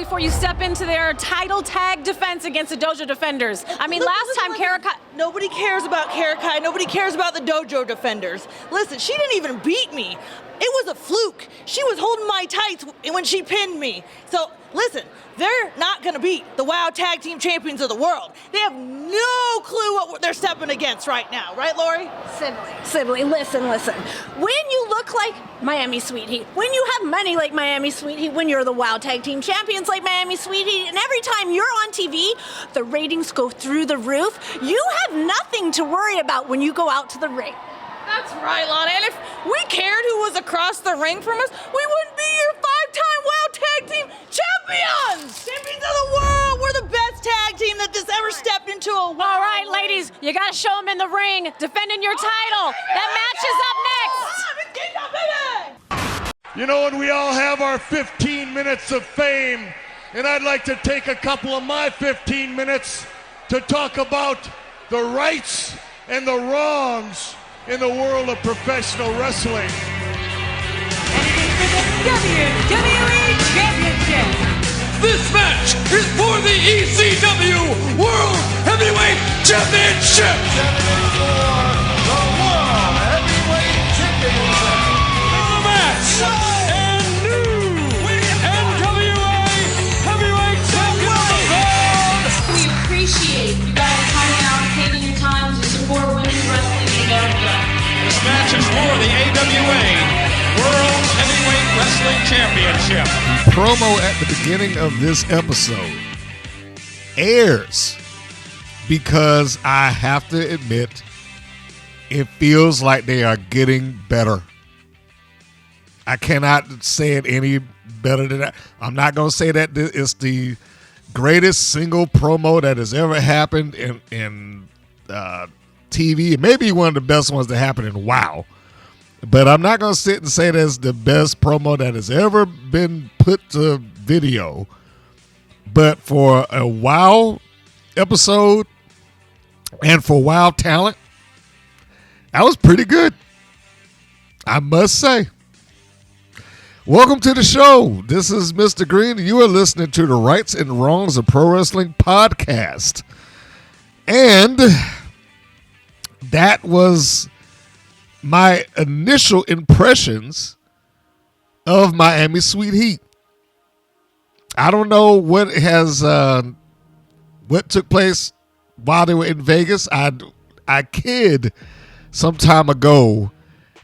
before you step into their title tag defense against the Dojo Defenders. I mean, last time Karakai... Nobody cares about Karakai. Nobody cares about the Dojo Defenders. Listen, she didn't even beat me. It was a fluke. She was holding my tights when she pinned me. So, listen, they're not going to beat the WoW Tag Team Champions of the world. They have no clue what they're stepping against right now. Right, Lori? Sibley, listen. When you look like Miami Sweet Heat, when you have money like Miami Sweet Heat, when you're the WoW Tag Team Champions like Miami Sweet Heat, and every time you're on TV, the ratings go through the roof, you have nothing to worry about when you go out to the ring. That's right, Lana. And if we cared who was across the ring from us, we wouldn't be your 5-time WoW Tag Team Champions! Champions of the world! We're the best tag team that has ever stepped into a WoW. All right, ladies, you got to show them in the ring, defending your title. That match is up next. You know, and we all have our 15 minutes of fame, and I'd like to take a couple of my 15 minutes to talk about the rights and the wrongs in the world of professional wrestling. And it is for the WWE Championship. This match is for the ECW World Heavyweight Championship. For the World Heavyweight Championship. The match and new NWA Heavyweight Champion of the world. We appreciate you guys coming out and taking your time to support women's wrestling in America. This match is for the AWA World Heavyweight Wrestling Championship. The promo at the beginning of this episode airs because I have to admit it feels like they are getting better. I cannot say it any better than that. I'm not going to say that it's the greatest single promo that has ever happened in TV. It may be one of the best ones that happened in WoW. But I'm not going to sit and say that's the best promo that has ever been put to video. But for a WoW episode and for WoW talent, that was pretty good, I must say. Welcome to the show. This is Mr. Green. You are listening to the Rights and Wrongs of Pro Wrestling podcast. And that was my initial impressions of Miami Sweet Heat. I don't know what took place while they were in Vegas. I kid some time ago,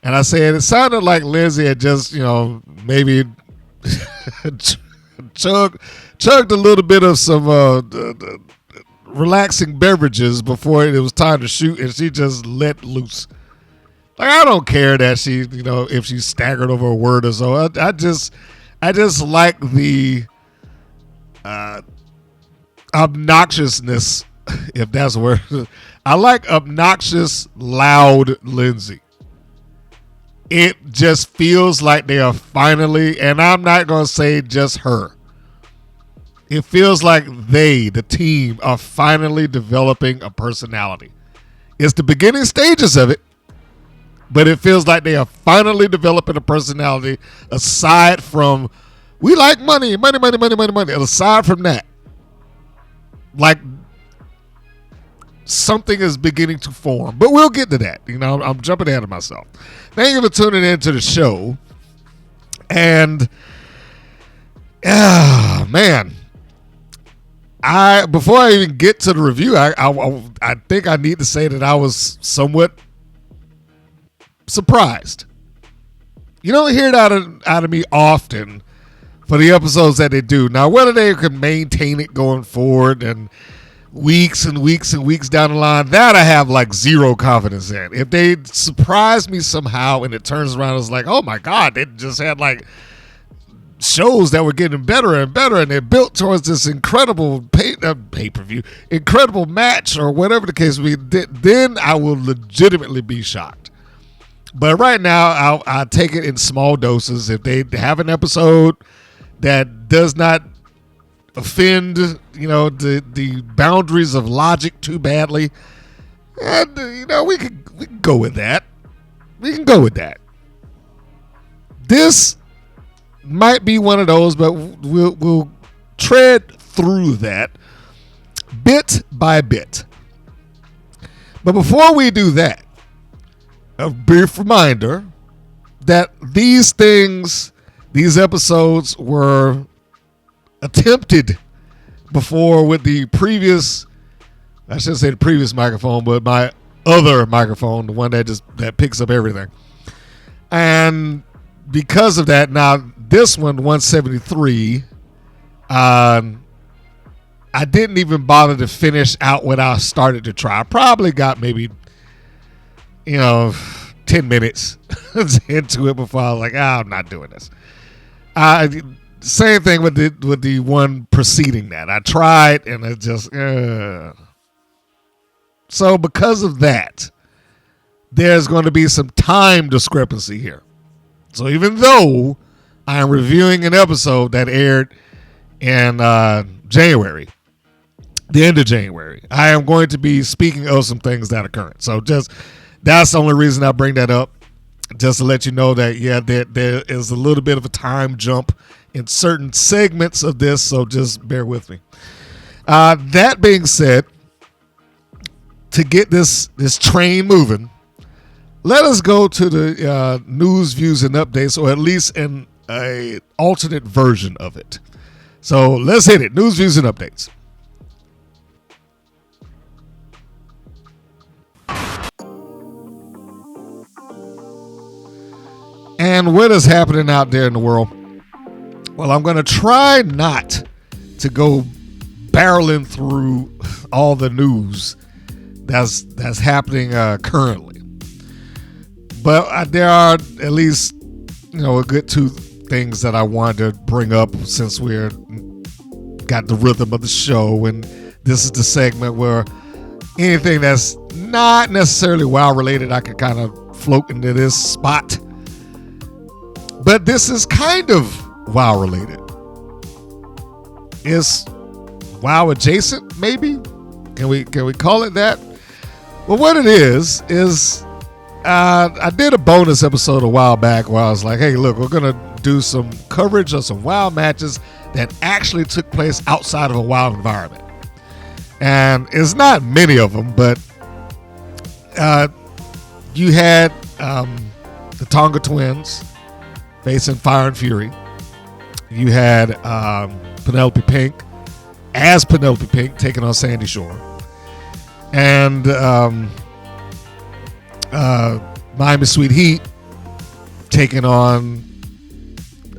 and I said it sounded like Lindsay had just, maybe chugged a little bit of some relaxing beverages before it was time to shoot, and she just let loose. Like, I don't care that she, if she staggered over a word or so. I just like the obnoxiousness, if that's a word. I like obnoxious, loud Lindsay. It just feels like they are finally, and I'm not going to say just her. It feels like they, the team, are finally developing a personality. It's the beginning stages of it, but it feels like they are finally developing a personality aside from, we like money. Aside from that, like, something is beginning to form. But we'll get to that. I'm jumping ahead of myself. Thank you for tuning in to the show. And, man, before I even get to the review, I think I need to say that I was somewhat surprised. You don't hear it out of me often for the episodes that they do. Now, whether they can maintain it going forward and weeks and weeks and weeks down the line, that I have like zero confidence in. If they surprise me somehow and it turns around, it's like, oh my God, they just had like shows that were getting better and better, and they're built towards this incredible pay-per-view, incredible match, or whatever the case may be, then I will legitimately be shocked. But right now, I'll take it in small doses. If they have an episode that does not offend, the boundaries of logic too badly, and we can go with that. We can go with that. This might be one of those, but we'll tread through that bit by bit. But before we do that, a brief reminder that these episodes were attempted before with the previous, I shouldn't say the previous microphone, but my other microphone, the one that picks up everything. And because of that, now this one, 173, I didn't even bother to finish out what I started to try. I probably got maybe, 10 minutes into it before I was like, I'm not doing this. Same thing with the one preceding that. I tried and it just, So because of that, there's going to be some time discrepancy here. So even though I am reviewing an episode that aired in January, the end of January, I am going to be speaking of some things that are current. So that's the only reason I bring that up, just to let you know that, there is a little bit of a time jump in certain segments of this, so just bear with me. That being said, to get this train moving, let us go to the news, views, and updates, or at least an alternate version of it. So let's hit it. News, views, and updates. And what is happening out there in the world? Well, I'm going to try not to go barreling through all the news that's happening currently. But there are at least, a good two things that I wanted to bring up since we're got the rhythm of the show. And this is the segment where anything that's not necessarily WoW related, I can kind of float into this spot. But this is kind of WoW related. It's WoW adjacent, maybe? Can we call it that? Well, what it is I did a bonus episode a while back where I was like, hey, look, we're going to do some coverage of some WoW matches that actually took place outside of a WoW environment. And it's not many of them, but you had the Tonga twins facing Fire and Fury. You had Penelope Pink as Penelope Pink taking on Sandy Shore. And Miami Sweet Heat taking on,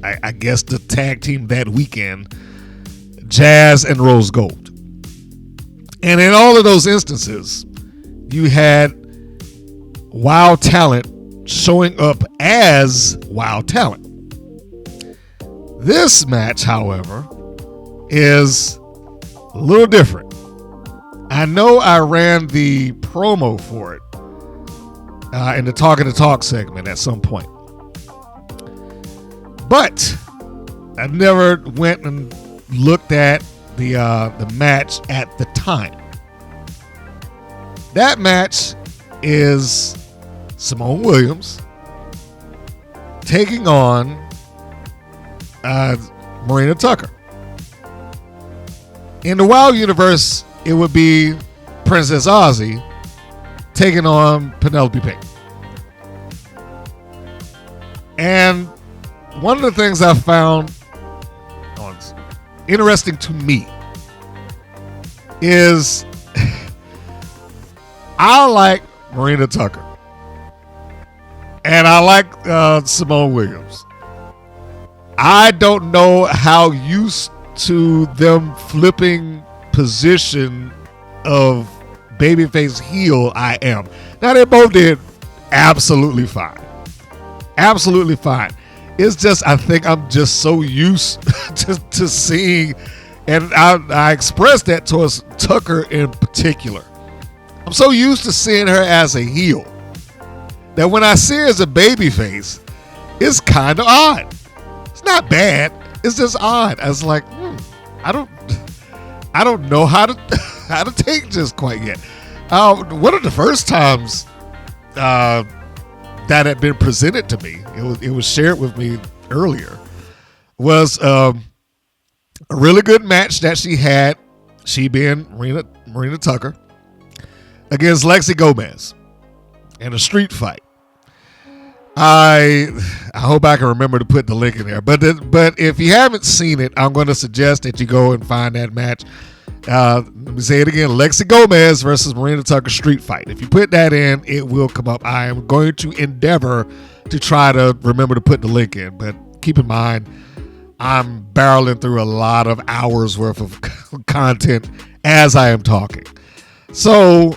I guess, the tag team that weekend, Jazz and Rose Gold. And in all of those instances, you had WoW talent showing up as WoW talent. This match, however, is a little different. I know I ran the promo for it in the Talking the Talk segment at some point, but I never went and looked at the match at the time. That match is Simone Williams taking on Marina Tucker. In the WoW universe, it would be Princess Aussie taking on Penelope Pink. And one of the things I found interesting to me is I like Marina Tucker. And I like Simone Williams. I don't know how used to them flipping position of babyface heel I am. Now, they both did absolutely fine. Absolutely fine. It's just, I think I'm just so used to seeing, and I expressed that towards Tucker in particular. I'm so used to seeing her as a heel that when I see her as a babyface, it's kind of odd. It's not bad. It's just odd. I was like, I don't know how to take this quite yet. One of the first times that had been presented to me, it was shared with me earlier, was A really good match that she had, she being Marina Tucker, against Lexi Gomez in a street fight. I hope I can remember to put the link in there. But if you haven't seen it, I'm going to suggest that you go and find that match. Let me say it again. Lexi Gomez versus Marina Tucker street fight. If you put that in, it will come up. I am going to endeavor to try to remember to put the link in. But keep in mind, I'm barreling through a lot of hours worth of content as I am talking. So,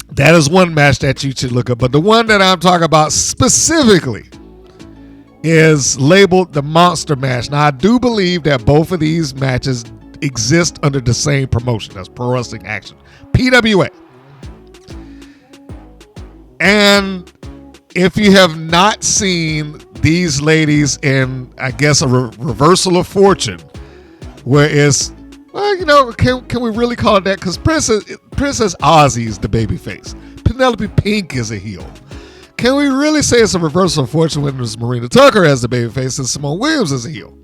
that is one match that you should look up. But the one that I'm talking about specifically is labeled the Monster Match. Now, I do believe that both of these matches exist under the same promotion. That's Pro Wrestling Action, PWA. And if you have not seen these ladies in, I guess, a reversal of fortune, where it's, well, can we really call it that? Because Princess Ozzy is the babyface. Penelope Pink is a heel. Can we really say it's a reversal of fortune when there's Marina Tucker as the babyface and Simone Williams as a heel?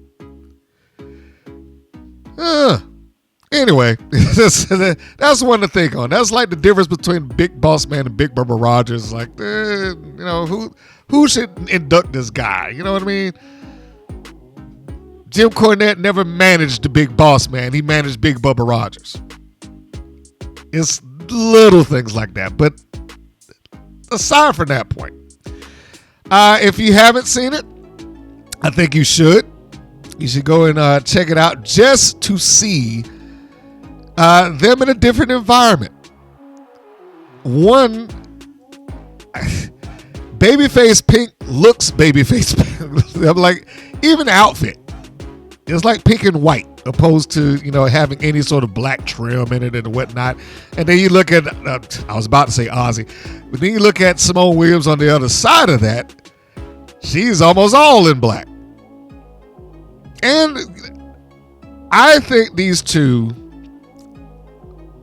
Anyway, that's one to think on. That's like the difference between Big Boss Man and Big Bubba Rogers. Like, who should induct this guy? You know what I mean? Jim Cornette never managed the Big Boss Man. He managed Big Bubba Rogers. It's little things like that. But aside from that point, if you haven't seen it, I think you should. You should go and check it out just to see them in a different environment. One, Babyface Pink looks Babyface Pink. I'm like, even outfit. It's like pink and white, opposed to, having any sort of black trim in it and whatnot. And then you look at, I was about to say Ozzy, but then you look at Simone Williams on the other side of that. She's almost all in black. And I think these two,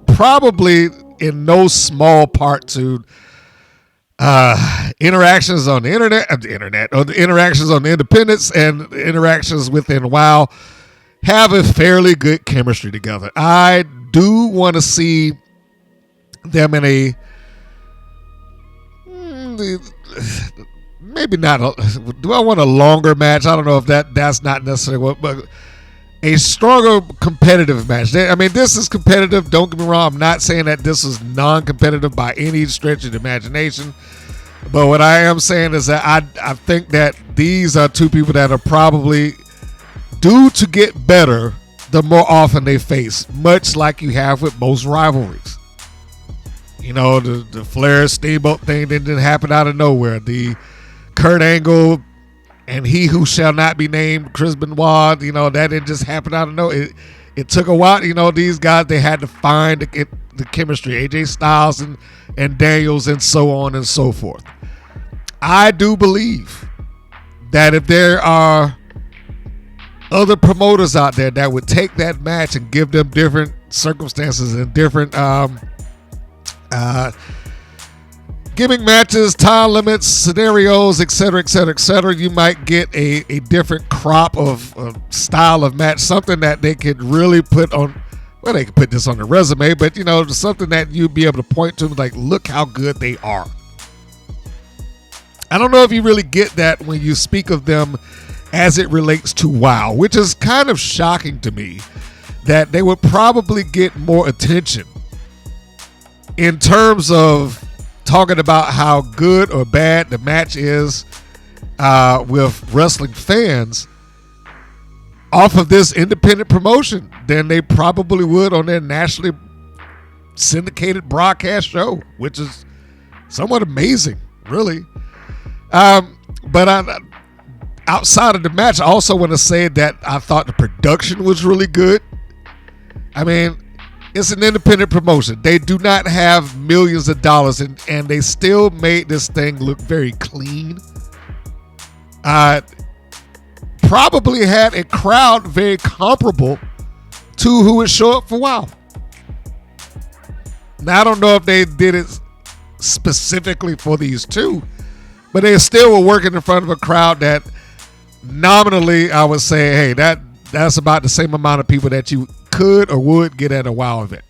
probably in no small part to interactions on the internet, or the interactions on the independents and interactions within WoW, have a fairly good chemistry together. I do want to see them in a maybe not. Do I want a longer match? I don't know if that's not necessarily what, but a stronger competitive match. I mean, this is competitive. Don't get me wrong. I'm not saying that this is non-competitive by any stretch of the imagination. But what I am saying is that I think that these are two people that are probably due to get better the more often they face, much like you have with most rivalries. The Flair Steamboat thing didn't happen out of nowhere. The Kurt Angle and he who shall not be named, Chris Benoit, that didn't just happen out of nowhere. It took a while. These guys, they had to find the chemistry. AJ Styles and Daniels and so on and so forth. I do believe that if there are other promoters out there that would take that match and give them different circumstances and different gimmick matches, time limits, scenarios, etc., you might get a different crop of style of match, something that they could really put on. Well, they could put this on the resume, but something that you'd be able to point to, like, look how good they are. I don't know if you really get that when you speak of them as it relates to WoW, which is kind of shocking to me that they would probably get more attention in terms of talking about how good or bad the match is with wrestling fans off of this independent promotion than they probably would on their nationally syndicated broadcast show, which is somewhat amazing, really. But outside of the match, I also want to say that I thought the production was really good. I mean, it's an independent promotion. They do not have millions of dollars, and they still made this thing look very clean. Probably had a crowd very comparable to who would show up for WoW. Now, I don't know if they did it specifically for these two, but they still were working in front of a crowd that nominally I would say, hey, that's about the same amount of people that you could or would get at a WoW event.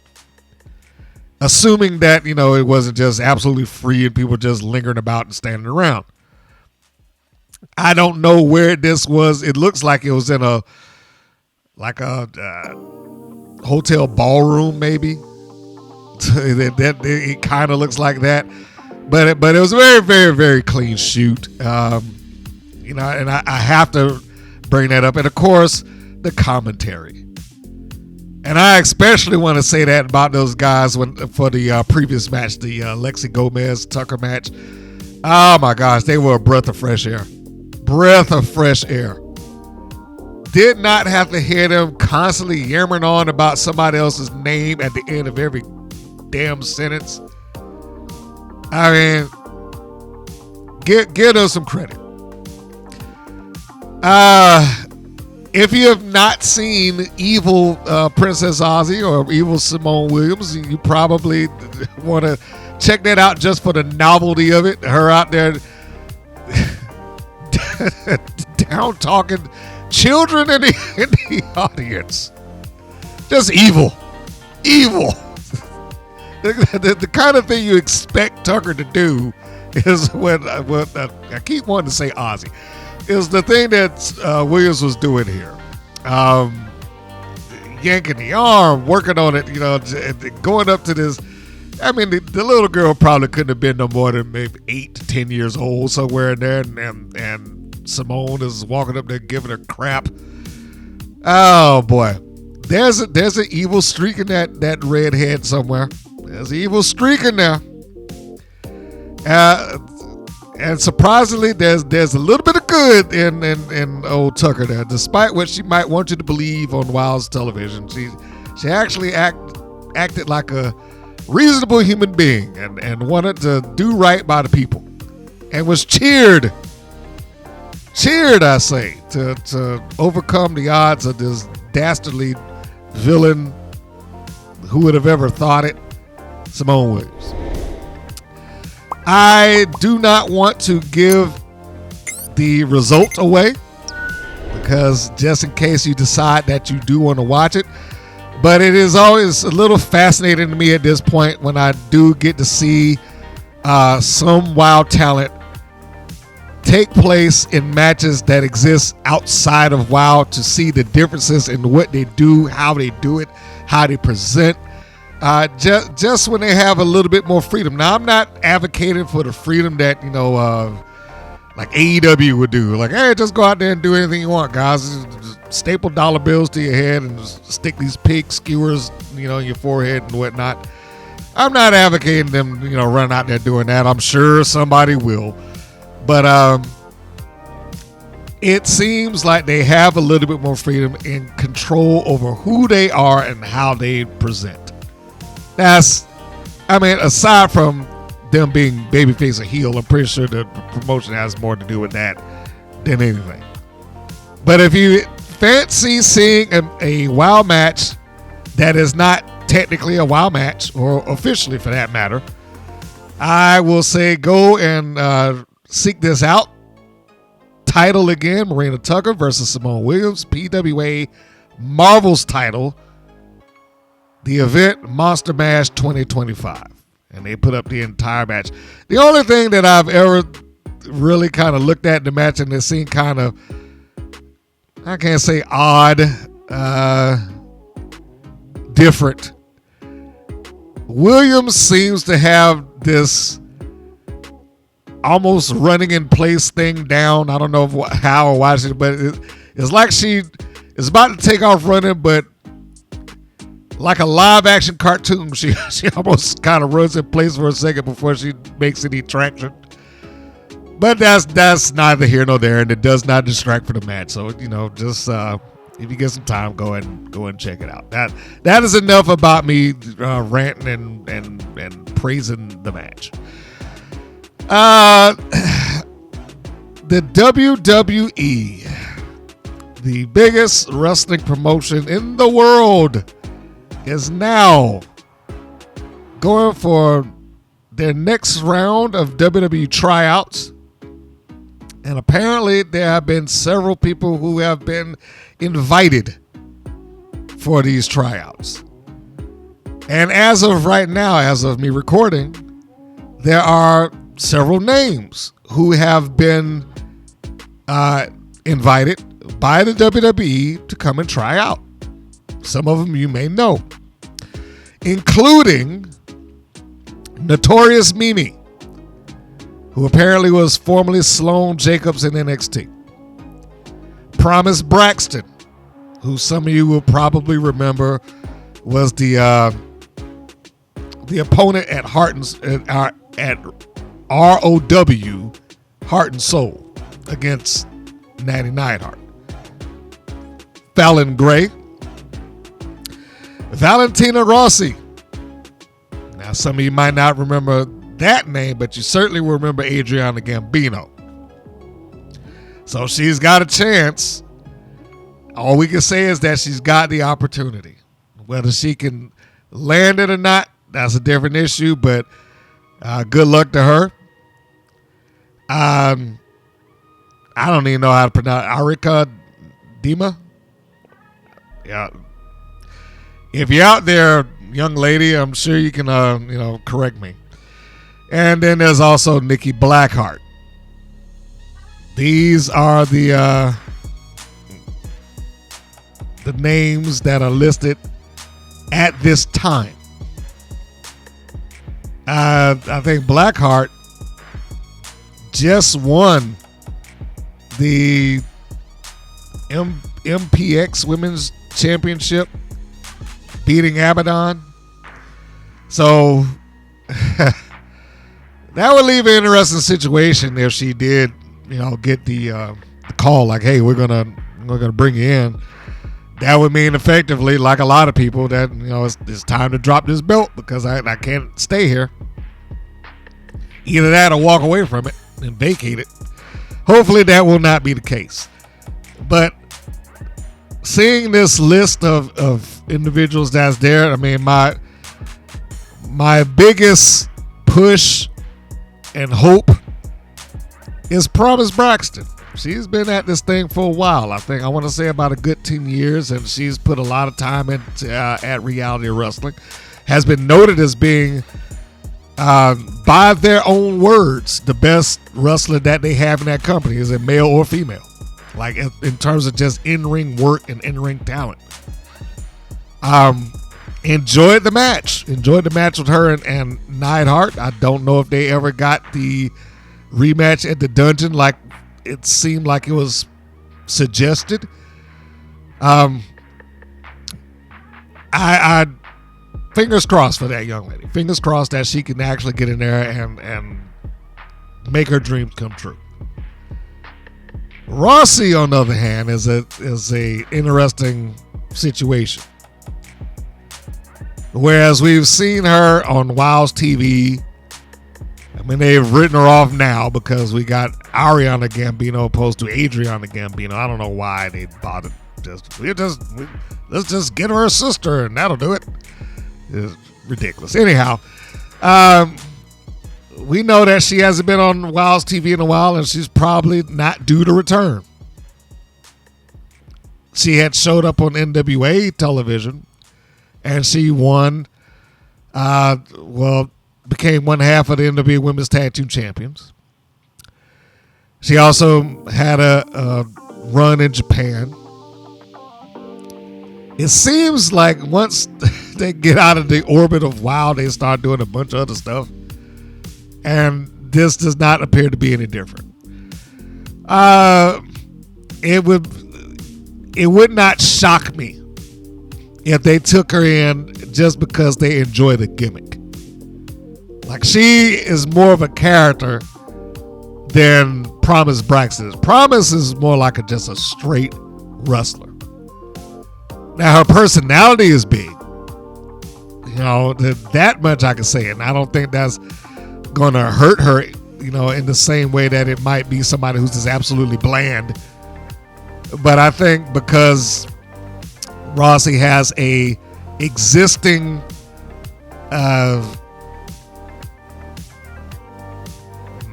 Assuming that, it wasn't just absolutely free and people just lingering about and standing around. I don't know where this was. It looks like it was in a hotel ballroom, maybe. It kind of looks like that. But it was a very, very, very clean shoot. And I have to bring that up. And of course, the commentary. And I especially want to say that about those guys for the previous match, the Lexi Gomez Tucker match. Oh my gosh, they were a breath of fresh air. Breath of fresh air. Did not have to hear them constantly yammering on about somebody else's name at the end of every damn sentence. I mean, give them some credit. If you have not seen Evil Princess Ozzy or Evil Simone Williams, you probably want to check that out just for the novelty of it. Her out there down talking children in the audience. Just evil. The kind of thing you expect Tucker to do is what I keep wanting to say Ozzy. Is the thing that Williams was doing here. Yanking the arm, working on it, going up to this. I mean, the little girl probably couldn't have been no more than maybe 8 to 10 years old, somewhere in there. And Simone is walking up there giving her crap. Oh, boy. There's an evil streak in that redhead somewhere. There's an evil streak in there. And surprisingly, there's a little bit of good in old Tucker there, despite what she might want you to believe on WoW's television. She actually acted like a reasonable human being and wanted to do right by the people, and was cheered, I say, to overcome the odds of this dastardly villain. Who would have ever thought it? Simone Williams. I do not want to give the result away, because just in case you decide that you do want to watch it, but it is always a little fascinating to me at this point when I do get to see some WoW talent take place in matches that exist outside of WoW, to see the differences in what they do, how they do it, how they present. Just when they have a little bit more freedom. Now, I'm not advocating for the freedom that, like AEW would do. Like, hey, just go out there and do anything you want, guys. Just staple dollar bills to your head and just stick these pig skewers, in your forehead and whatnot. I'm not advocating them, running out there doing that. I'm sure somebody will. But it seems like they have a little bit more freedom and control over who they are and how they present. Aside from them being babyface or heel, I'm pretty sure the promotion has more to do with that than anything. But if you fancy seeing a WoW match that is not technically a WoW match, or officially for that matter, I will say go and seek this out. Title again, Marina Tucker versus Simone Williams, PWA Marvel's title. The event, Monster Mash 2025. And they put up the entire match. The only thing that I've ever really kind of looked at in the match and it seemed kind of, I can't say odd, different. Williams seems to have this almost running in place thing down. I don't know how or why, but it's like she is about to take off running, but like a live action cartoon, she almost kind of runs in place for a second before she makes any traction. But that's neither here nor there, and it does not distract for the match. So just if you get some time, go and check it out. That is enough about me ranting and praising the match. The WWE, the biggest wrestling promotion in the world, is now going for their next round of WWE tryouts. And apparently there have been several people who have been invited for these tryouts. And as of right now, as of me recording, there are several names who have been invited by the WWE to come and try out. Some of them you may know, including Notorious Mimi, who apparently was formerly Sloane Jacobs in NXT. Promise Braxton, who some of you will probably remember was the opponent at at ROW Heart and Soul against Natty Neidhart. Fallon Gray, Valentina Rossi. Now, some of you might not remember that name, but you certainly will remember Adriana Gambino. So she's got a chance. All we can say is that she's got the opportunity. Whether she can land it or not, that's a different issue, but good luck to her. I don't even know how to pronounce Arika Dima. Yeah. If you're out there, young lady, I'm sure you can correct me. And then there's also Nikki Blackheart. These are the names that are listed at this time. I think Blackheart just won the MPX Women's Championship, beating Abaddon. So that would leave an interesting situation if she did, get the call like, "Hey, we're gonna bring you in." That would mean effectively, like a lot of people, that it's time to drop this belt because I can't stay here. Either that or walk away from it and vacate it. Hopefully that will not be the case. But seeing this list of individuals that's there, I mean, my biggest push and hope is Promise Braxton. She's been at this thing for a while. I want to say about a good 10 years, and she's put a lot of time into at Reality Wrestling. Has been noted as being, by their own words, the best wrestler that they have in that company, is it male or female. Like in terms of just in-ring work and in-ring talent. Enjoyed the match. Enjoyed the match with her and Neidhart. I don't know if they ever got the rematch at the dungeon like it seemed like it was suggested. I fingers crossed for that young lady. Fingers crossed that she can actually get in there and make her dreams come true. Rossi, on the other hand, is a interesting situation. Whereas we've seen her on Wow's TV, I mean, they've written her off now because we got Ariana Gambino opposed to Adriana Gambino. I don't know why they bothered. Let's just get her a sister and that'll do it. It's ridiculous. Anyhow, we know that she hasn't been on Wow's TV in a while, and she's probably not due to return. She had showed up on NWA television, and she won, became one half of the NWA Women's Tag Team Champions. She also had a run in Japan. It seems like once they get out of the orbit of WoW, they start doing a bunch of other stuff. And this does not appear to be any different. It would not shock me if they took her in just because they enjoy the gimmick. Like, she is more of a character than Promise Braxton is. Promise is more like just a straight wrestler. Now, her personality is big. That much I can say. And I don't think that's going to hurt her, in the same way that it might be somebody who's just absolutely bland. But I think because Rossi has a existing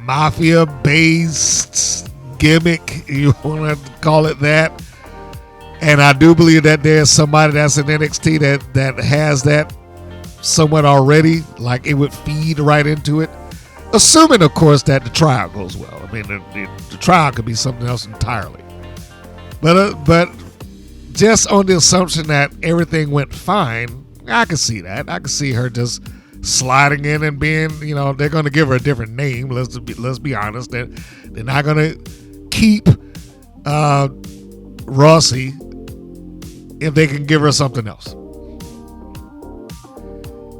mafia-based gimmick, you want to call it that. And I do believe that there's somebody that's in NXT that has that somewhat already, like it would feed right into it. Assuming, of course, that the trial goes well. I mean, the trial could be something else entirely. But just on the assumption that everything went fine, I can see that. I can see her just sliding in and being, they're going to give her a different name. Let's be honest. They're not going to keep Rossi if they can give her something else.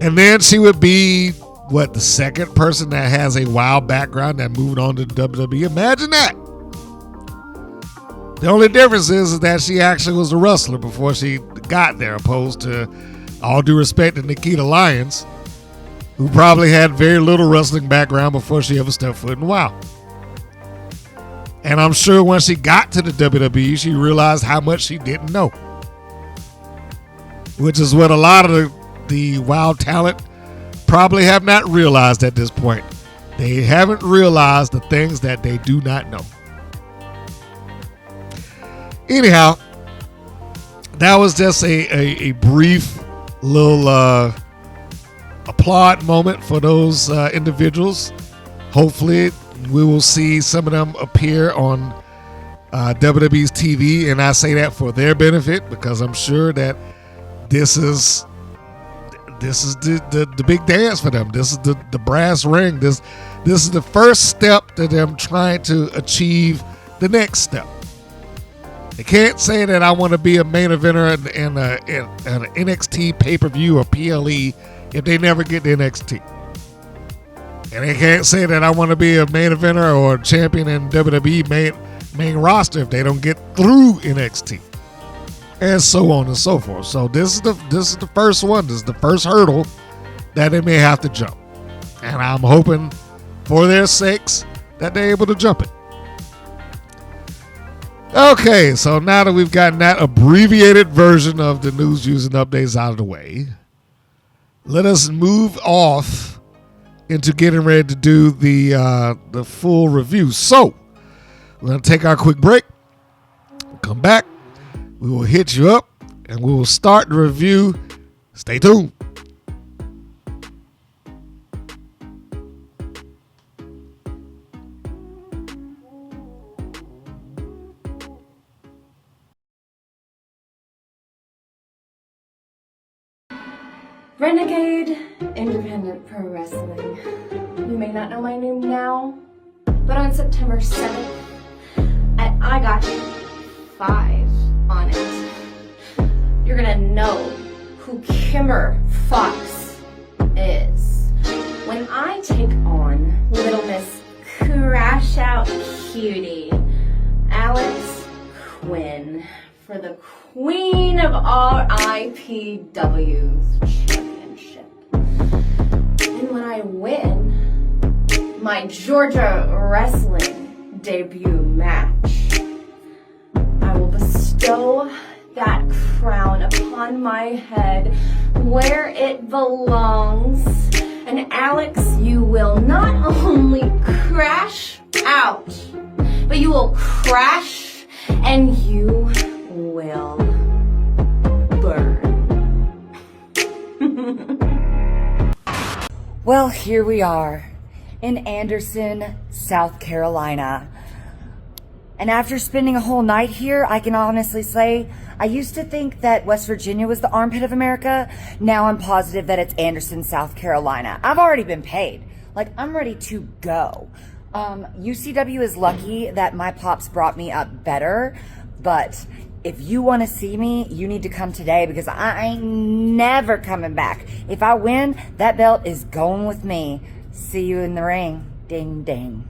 And then she would be, the second person that has a wild background that moved on to the WWE. Imagine that. The only difference is that she actually was a wrestler before she got there, opposed to, all due respect to Nikita Lyons, who probably had very little wrestling background before she ever stepped foot in WoW. And I'm sure when she got to the WWE, she realized how much she didn't know. Which is what a lot of the WoW talent probably have not realized at this point. They haven't realized the things that they do not know. Anyhow, that was just a brief little applaud moment for those individuals. Hopefully, we will see some of them appear on WWE's TV, and I say that for their benefit because I'm sure that this is the big dance for them. This is the brass ring. This is the first step to them trying to achieve the next step. They can't say that I want to be a main eventer in an NXT pay-per-view or PLE if they never get to NXT. And they can't say that I want to be a main eventer or a champion in WWE main roster if they don't get through NXT. And so on and so forth. So this is the first one. This is the first hurdle that they may have to jump. And I'm hoping for their sakes that they're able to jump it. Okay, so now that we've gotten that abbreviated version of the news, views, and updates out of the way, let us move off into getting ready to do the full review. So we're going to take our quick break. Come back. We will hit you up, and we will start the review. Stay tuned. Renegade Independent Pro Wrestling. You may not know my name now, but on September 7th, at I Got 5 on it, you're gonna know who Kimber Fox is when I take on Little Miss Crash Out Cutie, Alex Quinn, for the Queen of all IPW's championship. And when I win my Georgia Wrestling debut match, I will bestow that crown upon my head where it belongs. And Alex, you will not only crash out, but you will crash and you will burn. Well, here we are in Anderson, South Carolina. And after spending a whole night here, I can honestly say I used to think that West Virginia was the armpit of America. Now I'm positive that it's Anderson, South Carolina. I've already been paid. Like, I'm ready to go. UCW is lucky that my pops brought me up better, but if you want to see me, you need to come today because I ain't never coming back. If I win, that belt is going with me. See you in the ring. Ding, ding.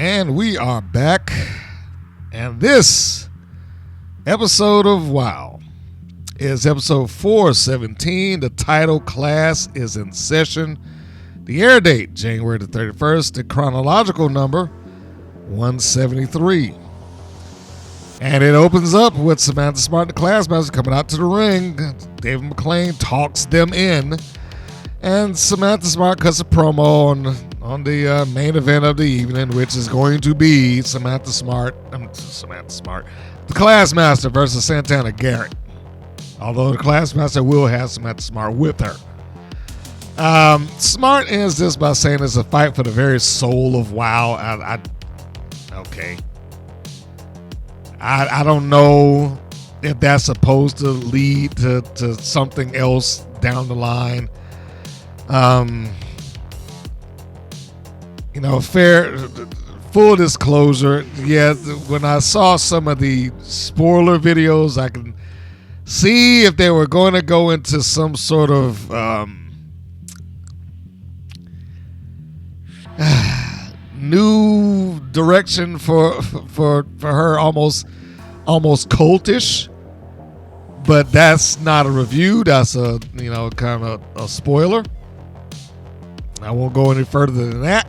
And we are back. And this episode of WOW is episode 417. The title Class is in Session. The air date, January the 31st. The chronological number, 173. And it opens up with Samantha Smart and the Classmaster coming out to the ring. David McLane talks them in. And Samantha Smart cuts a promo on the main event of the evening, which is going to be the Classmaster versus Santana Garrett. Although the Classmaster will have Samantha Smart with her. Smart ends this by saying it's a fight for the very soul of WOW. Okay. I don't know if that's supposed to lead to something else down the line. Full disclosure, yeah, when I saw some of the spoiler videos, I can see if they were going to go into some sort of new direction for her, almost cultish. But that's not a review. That's a kind of a spoiler. I won't go any further than that.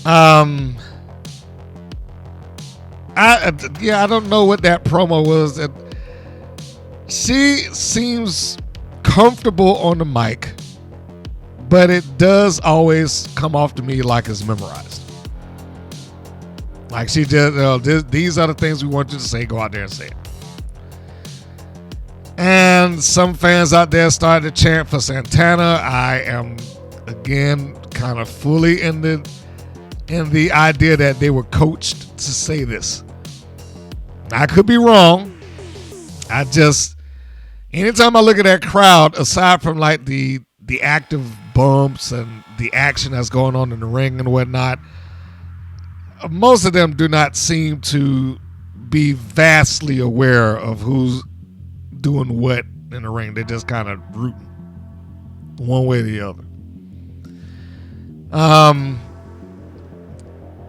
I don't know what that promo was. She seems comfortable on the mic, but it does always come off to me like it's memorized. Like she just, these are the things we want you to say. Go out there and say it. And some fans out there started to chant for Santana. I am, again, kind of fully in the idea that they were coached to say this. I could be wrong. Anytime I look at that crowd, aside from like the active bumps and the action that's going on in the ring and whatnot, most of them do not seem to be vastly aware of who's doing what in the ring. They're just kind of rooting one way or the other.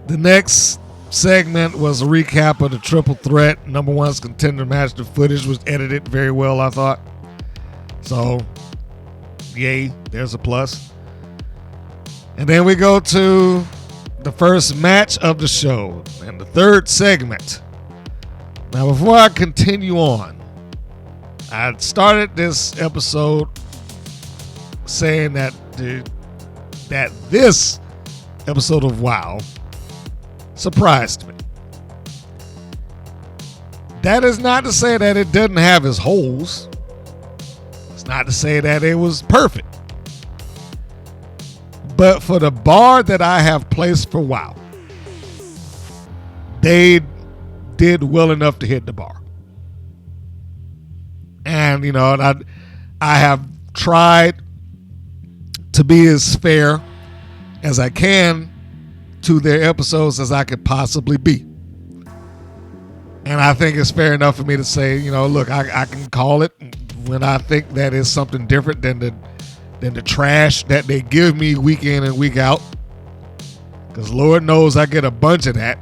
The next segment was a recap of the triple threat number one contender match. The footage was edited very well, I thought. So, yay, there's a plus. And then we go to the first match of the show and the third segment. Now, before I continue on, I started this episode saying that this episode of WOW surprised me. That is not to say that it doesn't have its holes. It's not to say that it was perfect. But for the bar that I have placed for WOW, they did well enough to hit the bar. And, I have tried to be as fair as I can to their episodes as I could possibly be. And I think it's fair enough for me to say, look, I can call it when I think that is something different than the trash that they give me week in and week out. Because Lord knows I get a bunch of that.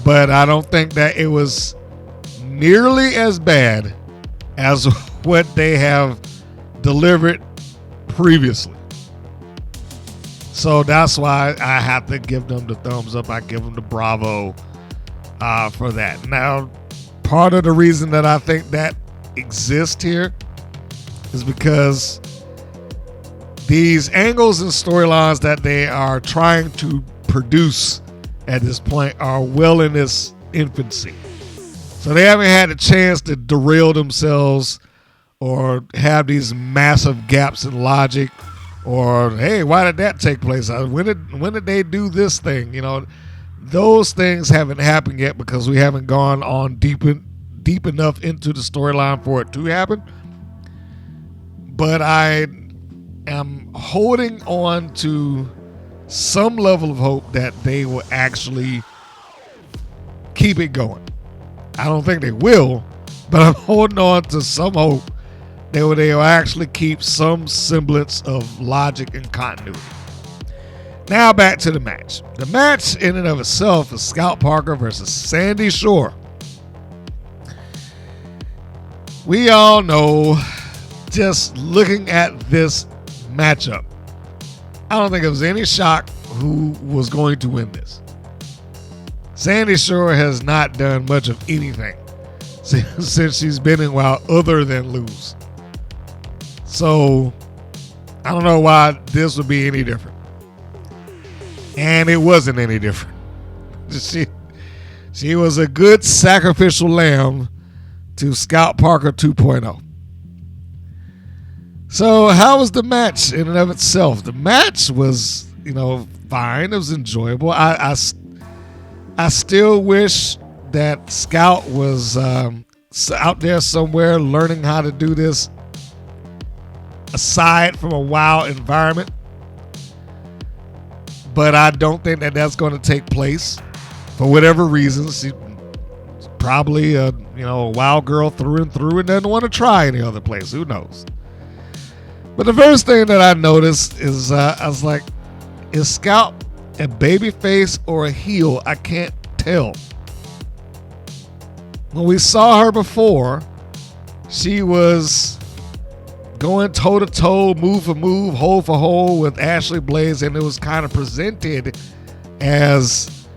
But I don't think that it was nearly as bad as what they have delivered previously. So that's why I have to give them the thumbs up. I give them the bravo for that. Now, part of the reason that I think that exists here is because these angles and storylines that they are trying to produce at this point are well in its infancy. So they haven't had a chance to derail themselves or have these massive gaps in logic, or hey, why did that take place? When did they do this thing? Those things haven't happened yet because we haven't gone on deep enough into the storyline for it to happen. But I am holding on to some level of hope that they will actually keep it going. I don't think they will, but I'm holding on to some hope that they will actually keep some semblance of logic and continuity. Now back to the match. The match in and of itself is Scout Parker versus Sandy Shore. We all know, just looking at this matchup, I don't think it was any shock who was going to win this. Sandy Shore has not done much of anything since she's been in WoW other than lose. So I don't know why this would be any different. And it wasn't any different. She was a good sacrificial lamb to Scout Parker 2.0. So how was the match in and of itself? The match was, fine. It was enjoyable. I still wish that Scout was out there somewhere learning how to do this aside from a WoW environment. But I don't think that that's going to take place for whatever reasons. She's probably a WoW girl through and through and doesn't want to try any other place. Who knows? But the first thing that I noticed is I was like, is Scout a babyface or a heel? I can't tell. When we saw her before, she was going toe-to-toe, move for move, hole for hole with Ashley Blaze, and it was kind of presented as,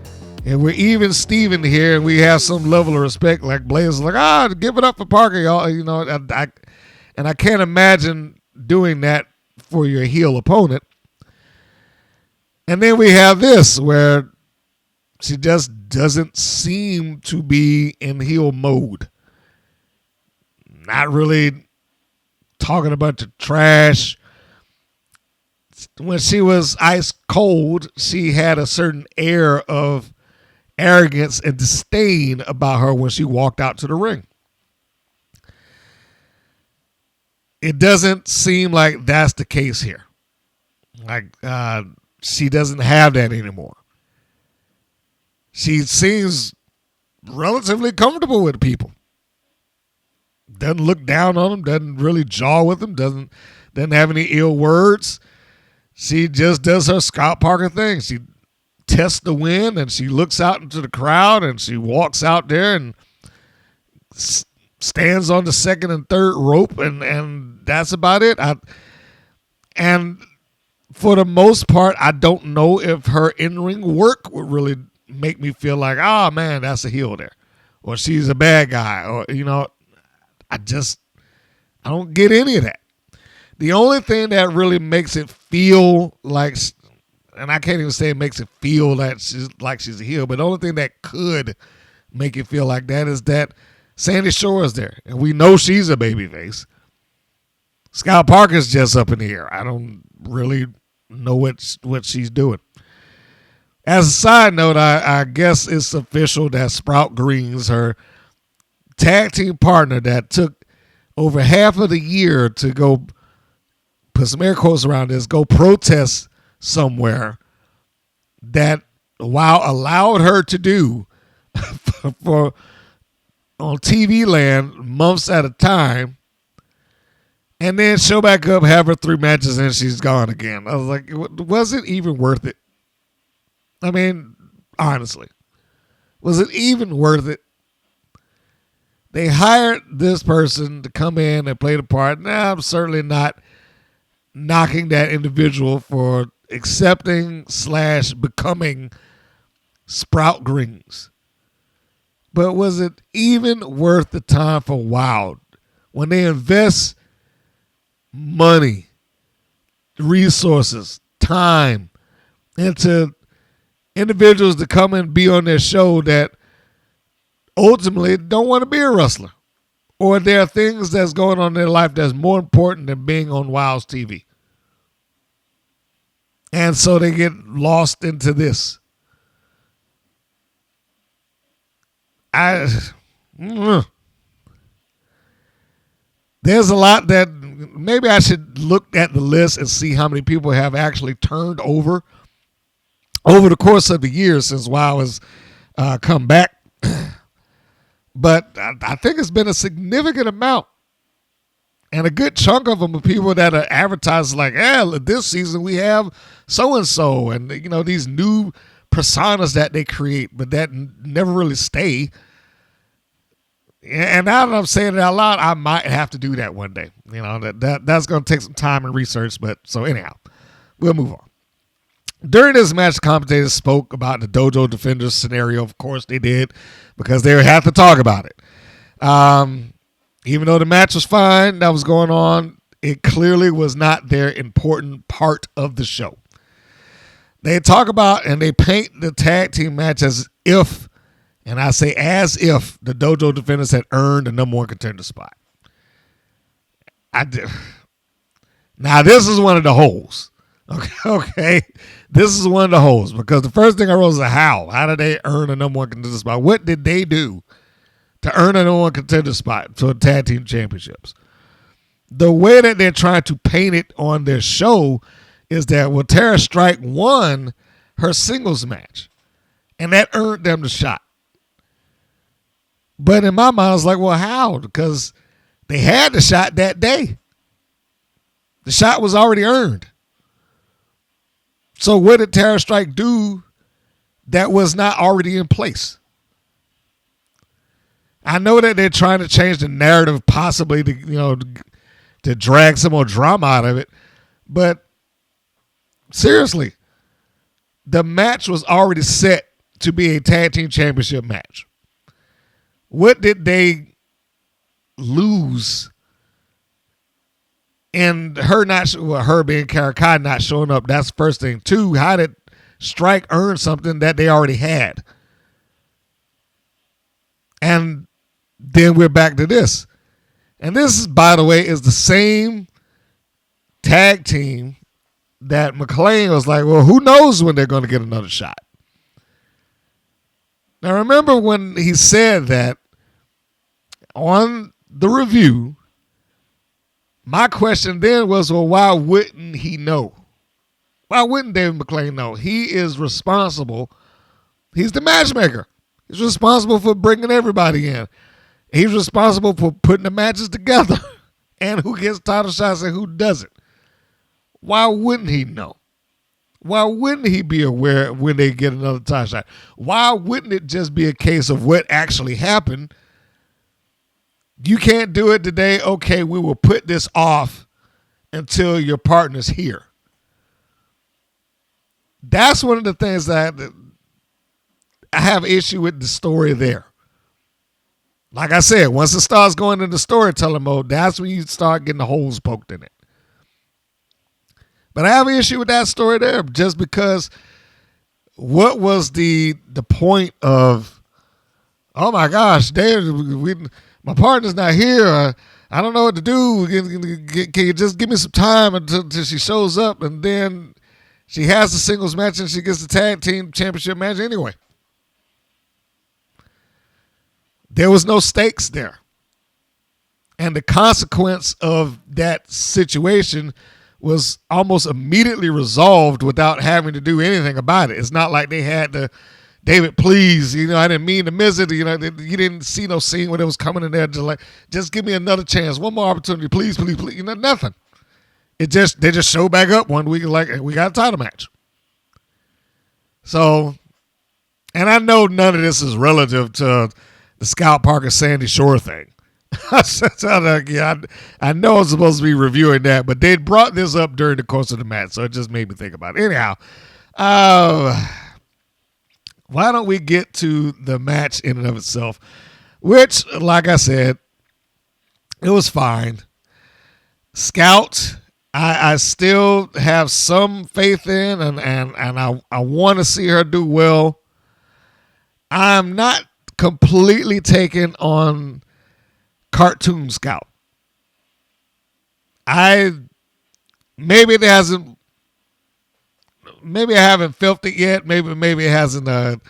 and we're even Steven here, and we have some level of respect. Like Blaze is like, give it up for Parker, y'all. And I can't imagine doing that for your heel opponent. And then we have this where she just doesn't seem to be in heel mode. Not really talking a bunch of trash. When she was ice cold, she had a certain air of arrogance and disdain about her when she walked out to the ring. It doesn't seem like that's the case here. She doesn't have that anymore. She seems relatively comfortable with people. Doesn't look down on them. Doesn't really jaw with them. Doesn't have any ill words. She just does her Scout Parker thing. She tests the wind and she looks out into the crowd and she walks out there and stands on the second and third rope, and that's about it. And for the most part, I don't know if her in-ring work would really make me feel like, man, that's a heel there, or she's a bad guy, or I don't get any of that. The only thing that really makes it feel like, and I can't even say it makes it feel that she's a heel, but the only thing that could make it feel like that is that Sandy Shore is there, and we know she's a babyface. Scout Parker's just up in the air. I don't really know what she's doing. As a side note, I guess it's official that Sprout Greens, her tag team partner that took over half of the year to go put some air quotes around this, go protest somewhere that WoW allowed her to do for on TV land months at a time, and then show back up, have her 3 matches, and she's gone again. I was like, was it even worth it? I mean, honestly, was it even worth it? They hired this person to come in and play the part. Now, I'm certainly not knocking that individual for accepting / becoming Sprout Greens. But was it even worth the time for WoW when they invest money, resources, time into individuals to come and be on their show that ultimately don't want to be a wrestler, or there are things that's going on in their life that's more important than being on WoW's TV? And so they get lost into this. There's a lot that maybe I should look at the list and see how many people have actually turned over the course of the years since WoW has come back. But I think it's been a significant amount. And a good chunk of them are people that are advertised like, this season we have so-and-so. And, these new personas that they create, but that never really stay. And now that I'm saying it out loud, I might have to do that one day. That's going to take some time and research. But so anyhow, we'll move on. During this match, the commentators spoke about the Dojo Defenders scenario. Of course they did, because they had to talk about it. Even though the match was fine, that was going on, it clearly was not their important part of the show. They talk about and they paint the tag team match as if, and I say as if, the Dojo Defenders had earned the number one contender spot. Now, this is one of the holes. Okay. This is one of the holes, because the first thing I wrote was how. How did they earn a number one contender spot? What did they do to earn a number one contender spot for tag team championships? The way that they're trying to paint it on their show is that Tara Strike won her singles match, and that earned them the shot. But in my mind, I was like, well, how? Because they had the shot that day. The shot was already earned. So what did Tara Strike do that was not already in place? I know that they're trying to change the narrative, possibly to drag some more drama out of it, but seriously, the match was already set to be a tag team championship match. What did they lose in her being Kara Kai not showing up? That's the first thing. Two, how did Strike earn something that they already had? And then we're back to this. And this, by the way, is the same tag team that McLane was like, well, who knows when they're going to get another shot? Now, remember when he said that on the review, my question then was, well, why wouldn't he know? Why wouldn't David McLane know? He is responsible. He's the matchmaker. He's responsible for bringing everybody in. He's responsible for putting the matches together and who gets title shots and who doesn't. Why wouldn't he know? Why wouldn't he be aware when they get another title shot? Why wouldn't it just be a case of what actually happened? You can't do it today. Okay, we will put this off until your partner's here. That's one of the things that I have issue with the story there. Like I said, once it starts going into storytelling mode, that's when you start getting the holes poked in it. But I have an issue with that story there, just because what was the point of, oh my gosh, my partner's not here. I don't know what to do. Can you just give me some time until she shows up, and then she has the singles match and she gets the tag team championship match anyway? There was no stakes there. And the consequence of that situation was almost immediately resolved without having to do anything about it. It's not like they had to, David, please, I didn't mean to miss it. You didn't see no scene when it was coming in there. Just give me another chance, one more opportunity, please, please, please. Nothing. They just show back up one week like, we got a title match. So, and I know none of this is relative to the Scout Parker Sandy Shore thing. I know I'm supposed to be reviewing that, but they brought this up during the course of the match, so it just made me think about it. Anyhow, why don't we get to the match in and of itself, which, like I said, it was fine. Scout, I still have some faith in, and I want to see her do well. I'm not completely taken on Cartoon Scout. Maybe I haven't felt it yet. Maybe it hasn't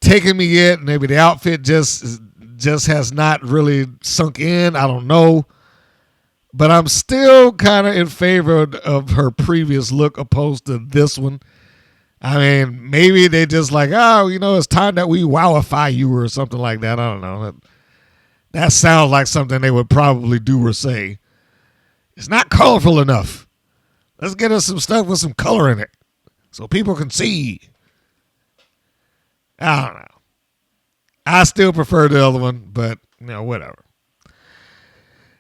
taken me yet. Maybe the outfit just has not really sunk in. I don't know. But I'm still kind of in favor of her previous look opposed to this one. I mean, maybe they just like, it's time that we wowify you or something like that. I don't know. That sounds like something they would probably do or say. It's not colorful enough. Let's get us some stuff with some color in it so people can see. I don't know. I still prefer the other one, but, whatever.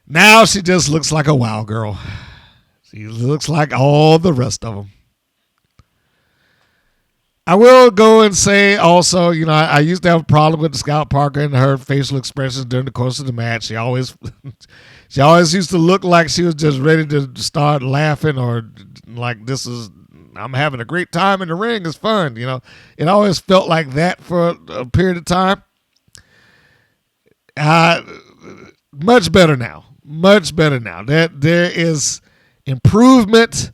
Now she just looks like a wow girl. She looks like all the rest of them. I will go and say also, I used to have a problem with Scout Parker and her facial expressions during the course of the match. She always used to look like she was just ready to start laughing or like I'm having a great time in the ring. It's fun. It always felt like that for a period of time. Much better now. Much better now. That there is improvement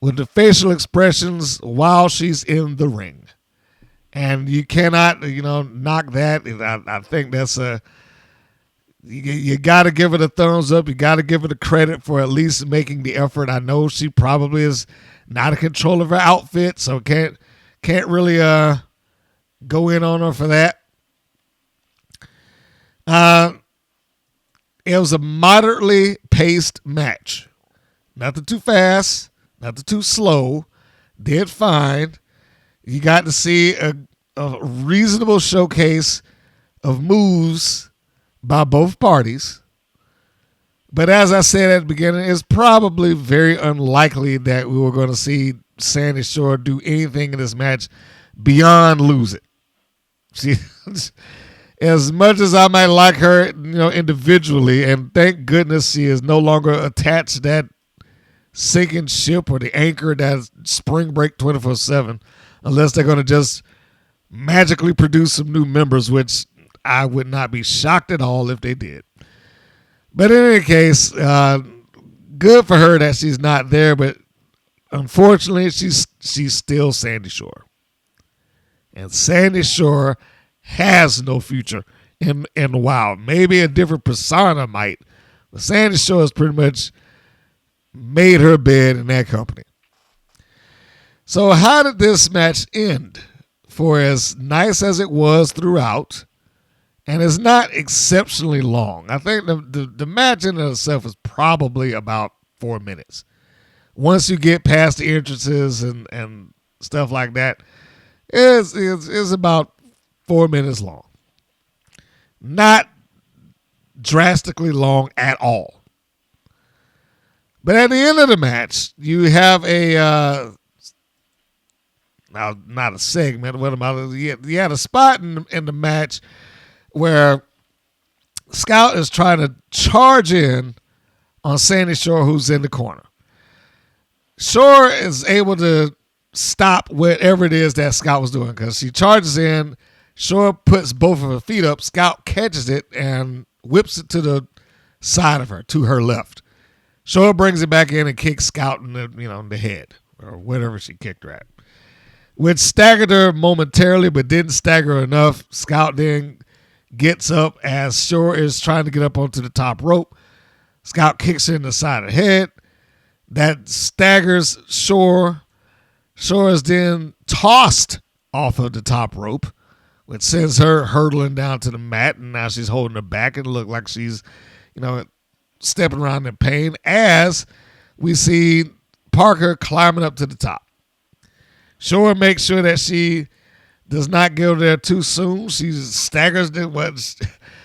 with the facial expressions while she's in the ring. And you cannot, knock that. I think that's you got to give it a thumbs up. You got to give it a credit for at least making the effort. I know she probably is not in control of her outfit, so can't really go in on her for that. It was a moderately paced match. Nothing too fast, nothing too slow. Did fine. You got to see a reasonable showcase of moves by both parties. But as I said at the beginning, it's probably very unlikely that we were going to see Sandy Shore do anything in this match beyond lose it. She, as much as I might like her, individually, and thank goodness she is no longer attached to that sinking ship or the anchor that's Spring Break 24/7, unless they're going to just magically produce some new members, which I would not be shocked at all if they did. But in any case, good for her that she's not there, but unfortunately, she's still Sandy Shore. And Sandy Shore has no future in WoW. Maybe a different persona might, but Sandy Shore has pretty much made her bed in that company. So how did this match end? For as nice as it was throughout, and it's not exceptionally long. I think the match in itself is probably about 4 minutes. Once you get past the entrances and stuff like that, it's about 4 minutes long. Not drastically long at all. But at the end of the match, you have not a segment. What about it? You had a spot in the match where Scout is trying to charge in on Sandy Shore, who's in the corner. Shore is able to stop whatever it is that Scout was doing because she charges in. Shore puts both of her feet up. Scout catches it and whips it to the side of her, to her left. Shore brings it back in and kicks Scout in the head or whatever she kicked her at, which staggered her momentarily but didn't stagger her enough. Scout then gets up as Shore is trying to get up onto the top rope. Scout kicks her in the side of the head. That staggers Shore. Shore is then tossed off of the top rope, which sends her hurtling down to the mat, and now she's holding her back and look like she's, stepping around in pain as we see Parker climbing up to the top. Shore makes sure that she does not go there too soon. She staggers.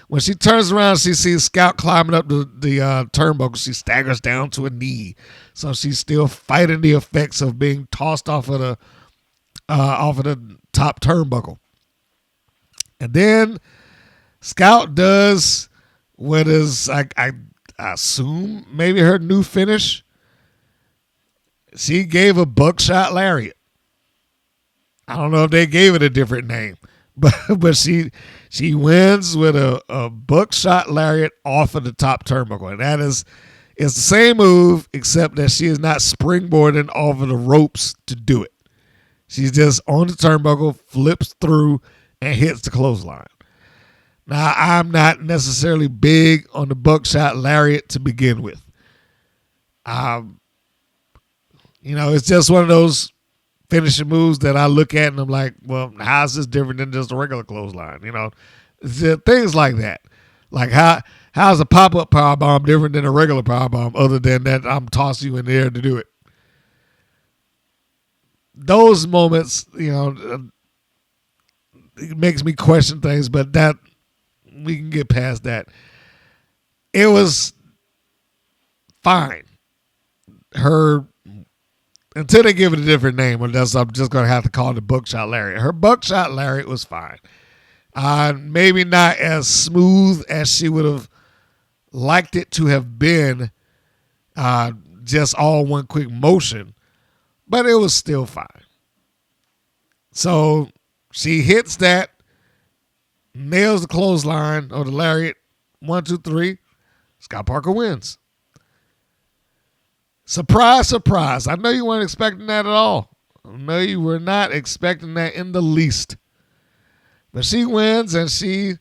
When she turns around, she sees Scout climbing up the turnbuckle. She staggers down to a knee. So she's still fighting the effects of being tossed off of the top turnbuckle. And then Scout does what is, I assume, maybe her new finish. She gave a buckshot lariat. I don't know if they gave it a different name, but she wins with a buckshot lariat off of the top turnbuckle. And it's the same move, except that she is not springboarding off of the ropes to do it. She's just on the turnbuckle, flips through, and hits the clothesline. Now, I'm not necessarily big on the buckshot lariat to begin with. It's just one of those finishing moves that I look at and I'm like, well, how is this different than just a regular clothesline? Things like that. Like How's a pop-up power bomb different than a regular power bomb other than that I'm tossing you in the air to do it? Those moments, it makes me question things, but that we can get past that. It was fine. Her, until they give it a different name, I'm just going to have to call it the Buckshot Lariat. Her Buckshot Lariat was fine. Maybe not as smooth as she would have liked it to have been, just all one quick motion, but it was still fine. So she hits that, nails the clothesline or the lariat, 1, 2, 3. Scott Parker wins. Surprise, surprise. I know you weren't expecting that at all. I know you were not expecting that in the least. But she wins and she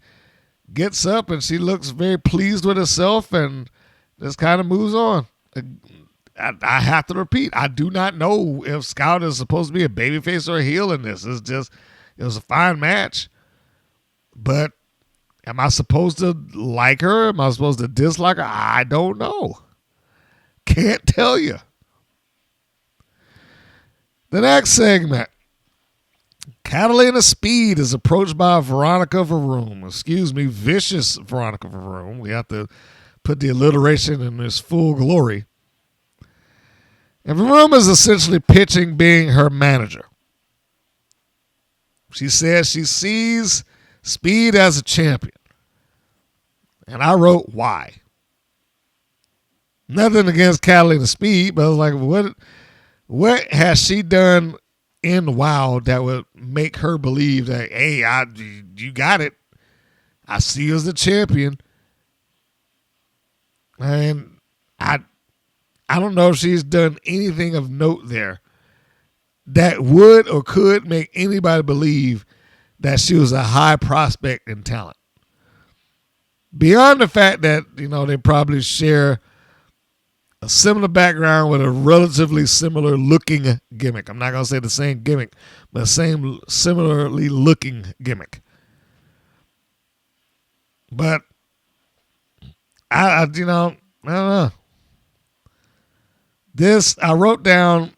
gets up and she looks very pleased with herself and just kind of moves on. I have to repeat, I do not know if Scout is supposed to be a babyface or a heel in this. It was a fine match. But am I supposed to like her? Am I supposed to dislike her? I don't know. Can't tell you. The next segment. Catalina Speed is approached by Veronica VaRoom. Excuse me, vicious Veronica VaRoom. We have to put the alliteration in its full glory. And VaRoom is essentially pitching being her manager. She says she sees Speed as a champion. And I wrote, why? Nothing against Catalina Speed, but I was like, what has she done in WoW that would make her believe that, hey, you got it. I see you as the champion. And I don't know if she's done anything of note there that would or could make anybody believe that she was a high prospect in talent. Beyond the fact that, they probably share a similar background with a relatively similar looking gimmick. I'm not going to say the same gimmick, but similarly looking gimmick. But I don't know. This, I wrote down,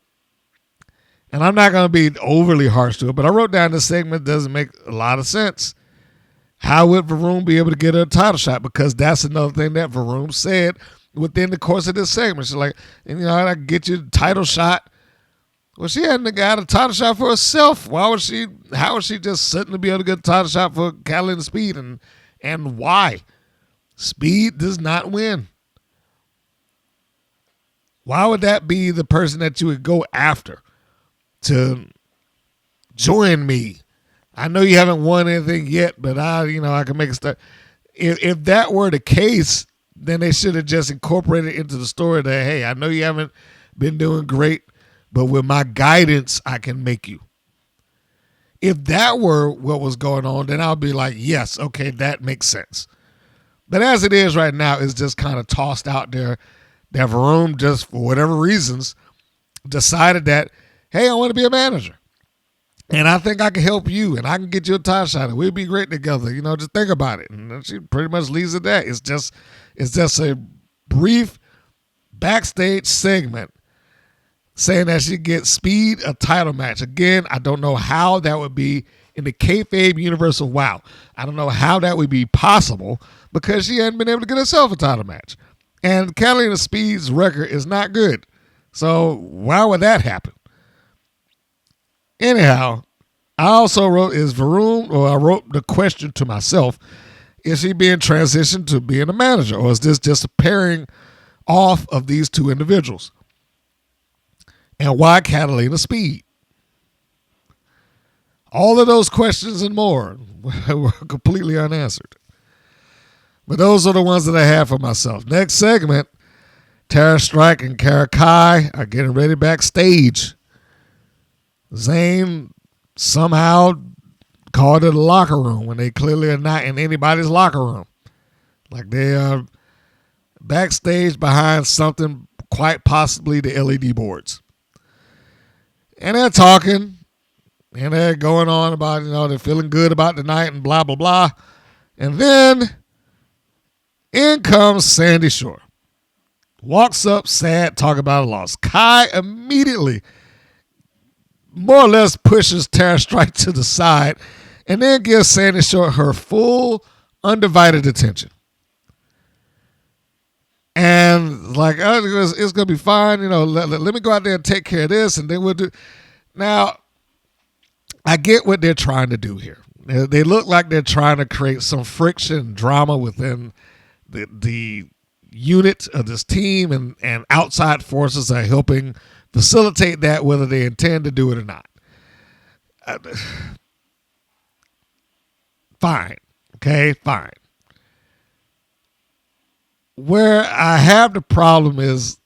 and I'm not going to be overly harsh to it, but I wrote down this segment doesn't make a lot of sense. How would VaRoom be able to get her a title shot? Because that's another thing that VaRoom said within the course of this segment. She's like, I can get you the title shot. Well, she hadn't got a title shot for herself. How was she just sitting to be able to get a title shot for Catalina Speed? And why? Speed does not win. Why would that be the person that you would go after to join me? I know you haven't won anything yet, but I can make a start. If that were the case, then they should have just incorporated into the story that, hey, I know you haven't been doing great, but with my guidance, I can make you. If that were what was going on, then I'll be like, yes, okay, that makes sense. But as it is right now, it's just kind of tossed out there that VaRoom, just for whatever reasons, decided that, hey, I want to be a manager. And I think I can help you, and I can get you a title shot, and we'll be great together. Just think about it. And she pretty much leaves it at that. It's just a brief backstage segment saying that she gets Speed a title match. Again, I don't know how that would be in the kayfabe universe of WoW. I don't know how that would be possible because she hadn't been able to get herself a title match. And Catalina Speed's record is not good. So why would that happen? Anyhow, I also wrote, I wrote the question to myself, is she being transitioned to being a manager, or is this just a pairing off of these two individuals? And why Catalina Speed? All of those questions and more were completely unanswered. But those are the ones that I have for myself. Next segment, Tara Strike and Kara Kai are getting ready backstage. Zayn somehow called it a locker room when they clearly are not in anybody's locker room. Like they are backstage behind something, quite possibly the LED boards. And they're talking, and they're going on about, they're feeling good about the night and blah, blah, blah. And then In comes Sandy Shore. Walks up sad, talking about a loss. Kai immediately more or less pushes Tara Strike to the side and then gives Sandy Shore her full, undivided attention. And like, it's going to be fine. You know, let me go out there and take care of this, and then we'll do. Now, I get what they're trying to do here. They look like they're trying to create some friction and drama within the unit of this team, and outside forces are helping facilitate that, whether they intend to do it or not. Fine. Okay, fine. Where I have the problem is,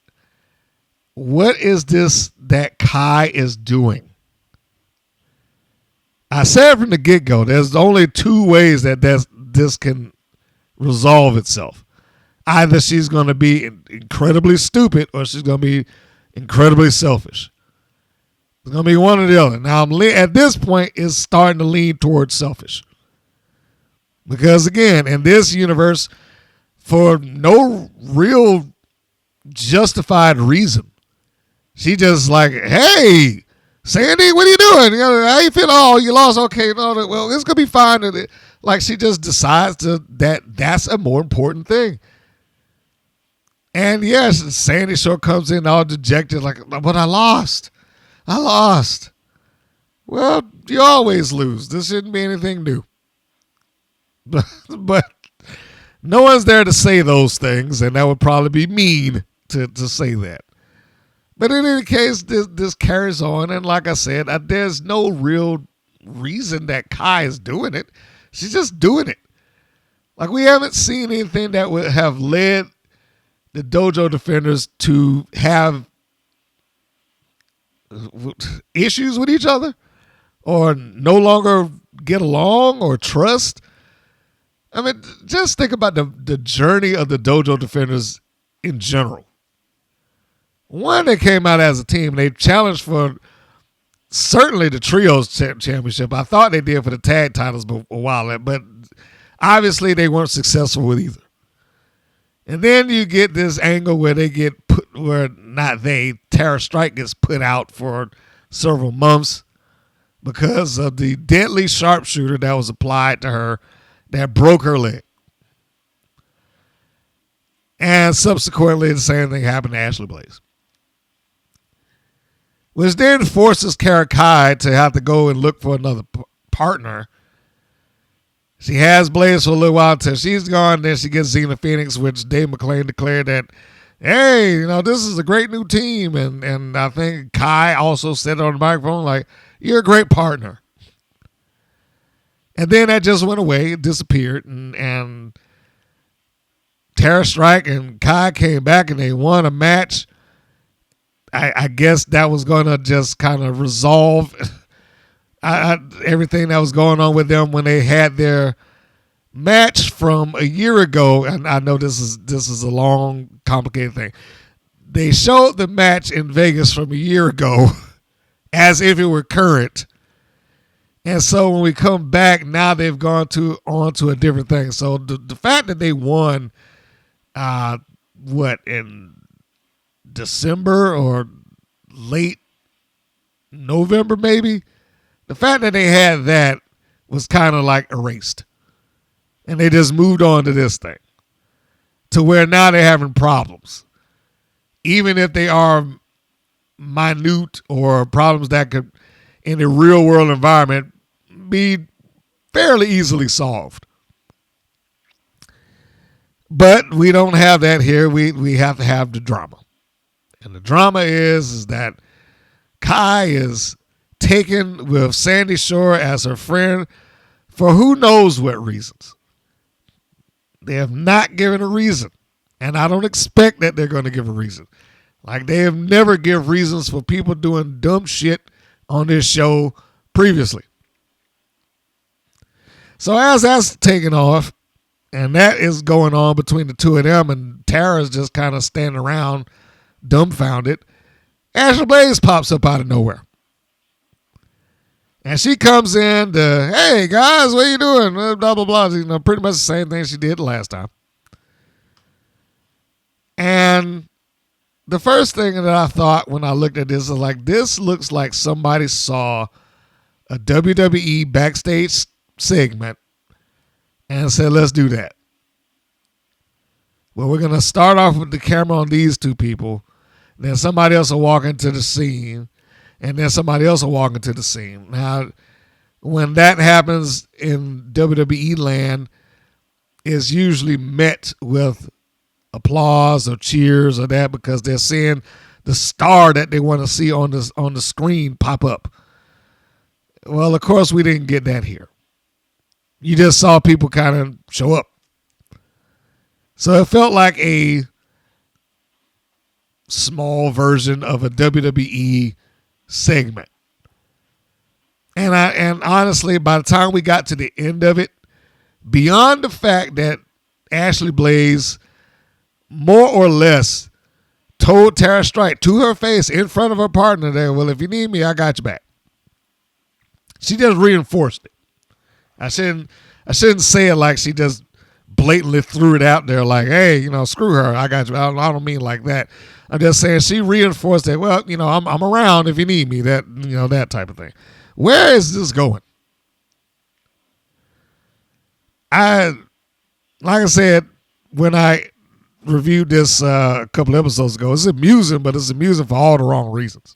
what is this that Kai is doing? I said from the get-go, there's only two ways that this can resolve itself. Either she's going to be incredibly stupid or she's going to be incredibly selfish. It's going to be one or the other. Now, at this point, it's starting to lean towards selfish. Because, again, in this universe, for no real justified reason, she just like, hey, Sandy, what are you doing? You know, how you feel? Oh, you lost. Okay, no, well, it's going to be fine. Like, she just decides that's a more important thing. And yes, Sandy Shore comes in all dejected, like, but I lost. Well, you always lose. This shouldn't be anything new. But no one's there to say those things, and that would probably be mean to say that. But in any case, this carries on, and like I said, there's no real reason that Kai is doing it. She's just doing it. Like, we haven't seen anything that would have led the Dojo Defenders to have issues with each other or no longer get along or trust. I mean, just think about the journey of the Dojo Defenders in general. One, they came out as a team. They challenged for certainly the Trios Championship. I thought they did for the tag titles a while, but obviously they weren't successful with either. And then you get this angle where Tara Strike gets put out for several months because of the deadly sharpshooter that was applied to her that broke her leg. And subsequently, the same thing happened to Ashley Blaze. Which then forces Kara Kai to have to go and look for another partner. She has Blaze for a little while until she's gone. Then she gets Xena Phoenix, which Dave McLane declared that, hey, you know, this is a great new team. And I think Kai also said on the microphone, like, you're a great partner. And then that just went away. It disappeared. And Tara Strike and Kai came back and they won a match. I guess that was going to just kind of resolve everything that was going on with them when they had their match from a year ago. And I know this is a long, complicated thing. They showed the match in Vegas from a year ago as if it were current. And so when we come back, now they've gone on to a different thing. So the fact that they won, in December or late November maybe, the fact that they had that was kind of like erased. And they just moved on to this thing. To where now they're having problems. Even if they are minute or problems that could, in a real world environment, be fairly easily solved. But we don't have that here. We have to have the drama. And the drama is that Kai is taken with Sandy Shore as her friend for who knows what reasons. They have not given a reason. And I don't expect that they're going to give a reason. Like, they have never give reasons for people doing dumb shit on this show previously. So as that's taking off, and that is going on between the two of them, and Tara's just kind of standing around dumbfounded, Ashley Blaze pops up out of nowhere. And she comes in to, hey, guys, what are you doing? Blah, blah, blah. You know, pretty much the same thing she did last time. And the first thing that I thought when I looked at this is like, this looks like somebody saw a WWE backstage segment and said, let's do that. Well, we're going to start off with the camera on these two people. Then somebody else will walk into the scene. And then somebody else will walk into the scene. Now, when that happens in WWE land, it's usually met with applause or cheers or that, because they're seeing the star that they want to see on the screen pop up. Well, of course, we didn't get that here. You just saw people kind of show up. So it felt like a small version of a WWE segment. And honestly, by the time we got to the end of it, beyond the fact that Ashley Blaze more or less told Tara Strike to her face in front of her partner there, well, if you need me, I got you back. She just reinforced it. I shouldn't say it like she just blatantly threw it out there like, hey, screw her, I got you. I don't mean like that. I'm just saying she reinforced it. Well, I'm around if you need me, that type of thing. Where is this going? Like I said, when I reviewed this a couple episodes ago, it's amusing, but it's amusing for all the wrong reasons.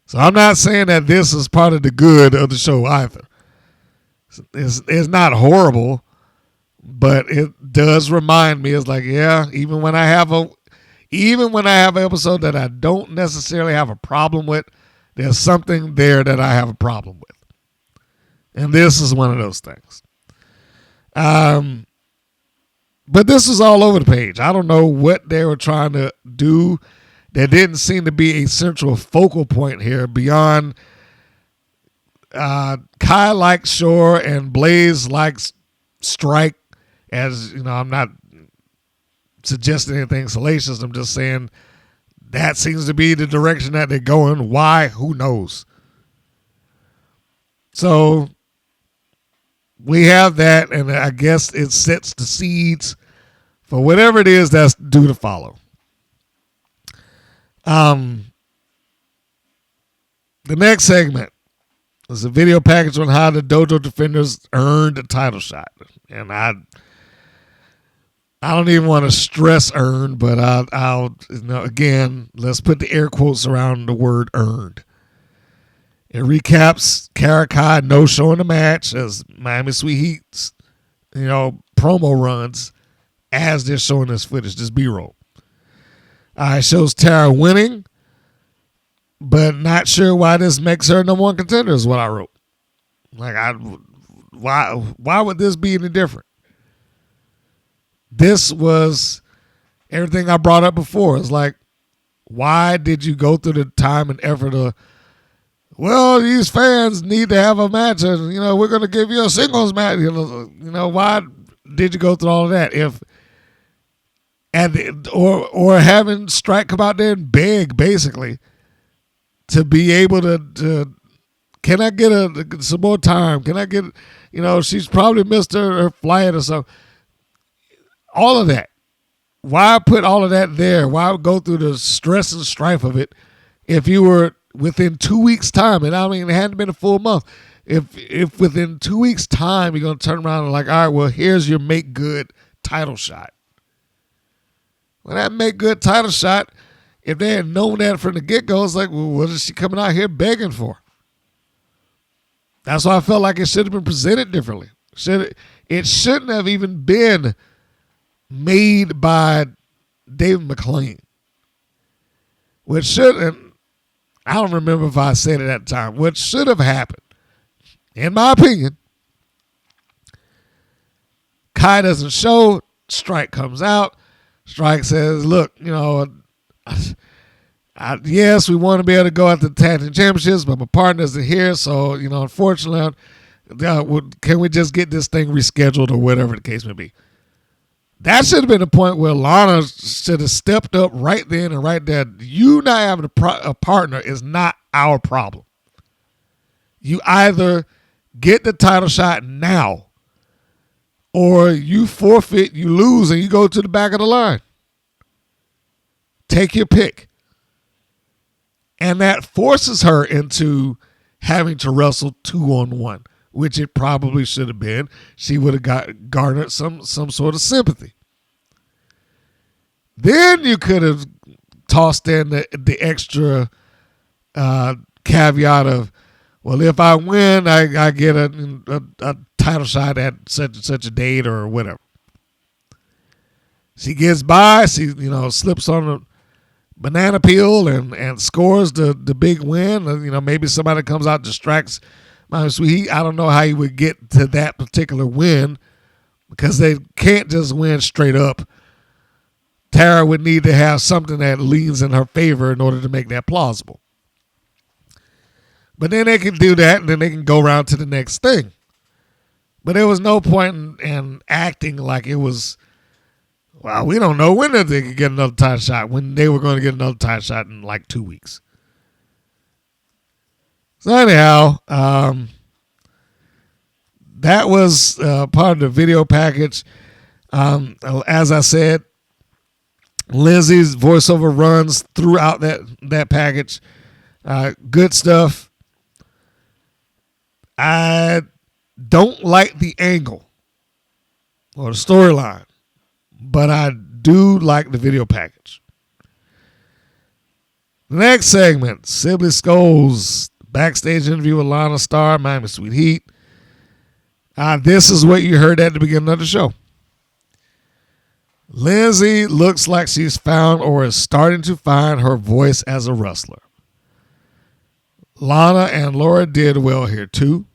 So I'm not saying that this is part of the good of the show either. It's not horrible, but it does remind me. It's like, yeah, even when I have an episode that I don't necessarily have a problem with, there's something there that I have a problem with. And this is one of those things. But this is all over the page. I don't know what they were trying to do. There didn't seem to be a central focal point here beyond Kai likes Shore and Blaze likes Strike. As I'm not suggesting anything salacious. I'm just saying that seems to be the direction that they're going. Why? Who knows? So we have that, and I guess it sets the seeds for whatever it is that's due to follow. The next segment is a video package on how the Dojo Defenders earned a title shot. And I don't even want to stress earned, but I'll again, let's put the air quotes around the word earned. It recaps Karakai no-showing the match as Miami Sweet Heat's, promo runs as they're showing this footage, this B-roll. It shows Tara winning, but not sure why this makes her number one contender is what I wrote. Like, why would this be any different? This was everything I brought up before. It's like, why did you go through the time and effort of, well, these fans need to have a match, and we're going to give you a singles match. Why did you go through all of that? Or having Strike come out there and beg, basically, to be able to can I get some more time? Can I get, she's probably missed her flight or something. All of that. Why put all of that there? Why go through the stress and strife of it if you were within 2 weeks' time? And I mean, it hadn't been a full month. If within 2 weeks' time you're going to turn around and like, all right, well, here's your make good title shot. Well, that make good title shot, if they had known that from the get-go, it's like, well, what is she coming out here begging for? That's why I felt like it should have been presented differently. It shouldn't have even been made by David McLane. Which should, and I don't remember if I said it at the time, what should have happened, in my opinion, Kai doesn't show, Strike comes out, Strike says, look, yes, we want to be able to go at the tag team championships, but my partner isn't here, so, unfortunately, can we just get this thing rescheduled or whatever the case may be? That should have been the point where Lana should have stepped up right then and right there. You not having a partner is not our problem. You either get the title shot now or you forfeit, you lose, and you go to the back of the line. Take your pick. And that forces her into having to wrestle 2-on-1, which it probably should have been. She would have garnered some sort of sympathy. Then you could have tossed in the extra caveat of, well, if I win, I get a title shot at such and such a date or whatever. She gets by, she slips on a banana peel and scores the big win. Maybe somebody comes out, distracts my Sweet Heat. I don't know how you would get to that particular win because they can't just win straight up. Tara would need to have something that leans in her favor in order to make that plausible. But then they can do that, and then they can go around to the next thing. But there was no point in acting like it was, well, we don't know when they could get another title shot, when they were going to get another title shot in like 2 weeks. So anyhow, that was part of the video package. As I said, Lindsay's voiceover runs throughout that package. Good stuff. I don't like the angle or the storyline, but I do like the video package. The next segment, Sibley Scoles, backstage interview with Lana Star, Miami Sweet Heat. This is what you heard at the beginning of the show. Lindsay looks like she's found or is starting to find her voice as a wrestler. Lana and Laura did well here too.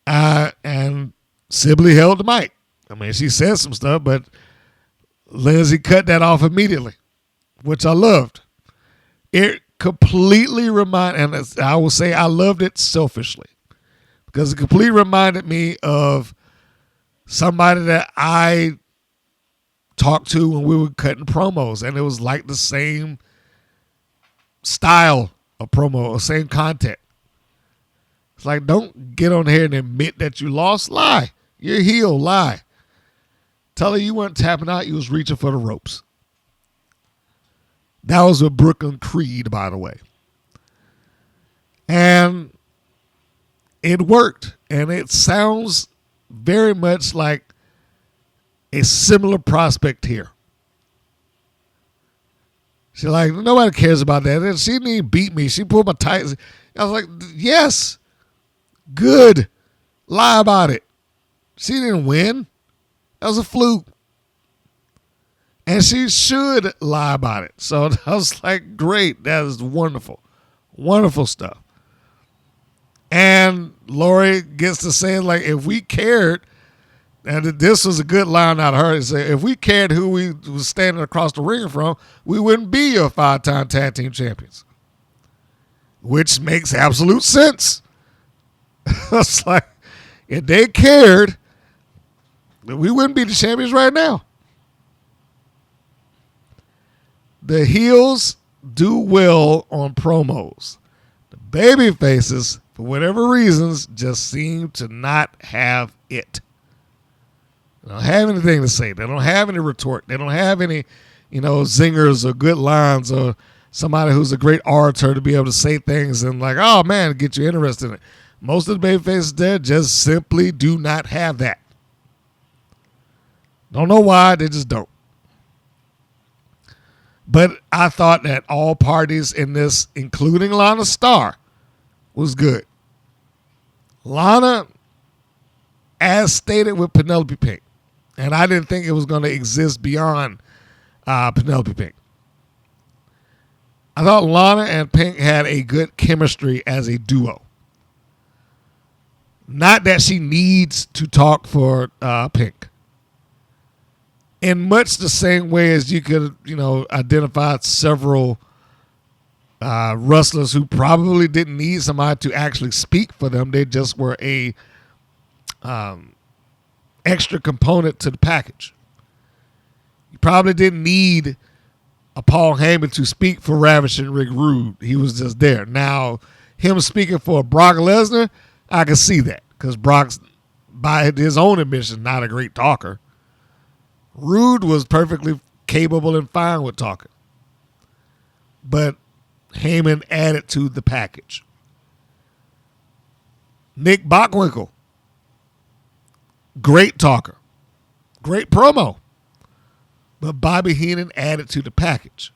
And Sibley held the mic. I mean, she said some stuff, but Lindsay cut that off immediately, which I loved. It completely and I will say I loved it selfishly because it completely reminded me of somebody that I talked to when we were cutting promos, and it was like the same style of promo or same content. It's like, don't get on here and admit that you lost. Lie. You're heel. Lie. Tell her you weren't tapping out. You was reaching for the ropes. That was with Brooklyn Creed, by the way. And it worked. And it sounds very much like a similar prospect here. She's like, nobody cares about that. And she didn't even beat me. She pulled my tights. I was like, yes. Good. Lie about it. She didn't win. That was a fluke. And she should lie about it. So I was like, great. That is wonderful. Wonderful stuff. And Lori gets to say, like, if we cared, and this was a good line out of her, to say, if we cared who we was standing across the ring from, we wouldn't be your 5-time tag team champions. Which makes absolute sense. It's like, if they cared, we wouldn't be the champions right now. The heels do well on promos. The baby faces, for whatever reasons, just seem to not have it. They don't have anything to say. They don't have any retort. They don't have any, zingers or good lines or somebody who's a great orator to be able to say things and like, oh man, get you interested in it. Most of the baby faces there just simply do not have that. Don't know why, they just don't. But I thought that all parties in this, including Lana Star, was good. Lana, as stated with Penelope Pink, and I didn't think it was going to exist beyond Penelope Pink. I thought Lana and Pink had a good chemistry as a duo. Not that she needs to talk for Pink. In much the same way as you could, identify several wrestlers who probably didn't need somebody to actually speak for them. They just were a extra component to the package. You probably didn't need a Paul Heyman to speak for Ravishing Rick Rude. He was just there. Now, him speaking for Brock Lesnar, I can see that because Brock's, by his own admission, not a great talker. Rude was perfectly capable and fine with talking. But Heyman added to the package. Nick Bockwinkel, great talker, great promo. But Bobby Heenan added to the package.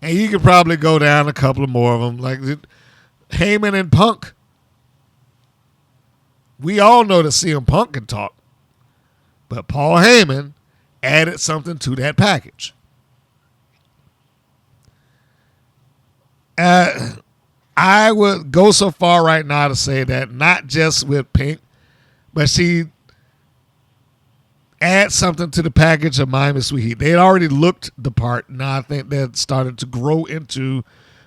And you could probably go down a couple of more of them. Like Heyman and Punk. We all know that CM Punk can talk. But Paul Heyman added something to that package. I would go so far right now to say that not just with Pink, but she add something to the package of Miami Sweet Heat. They had already looked the part. Now I think they've started to grow into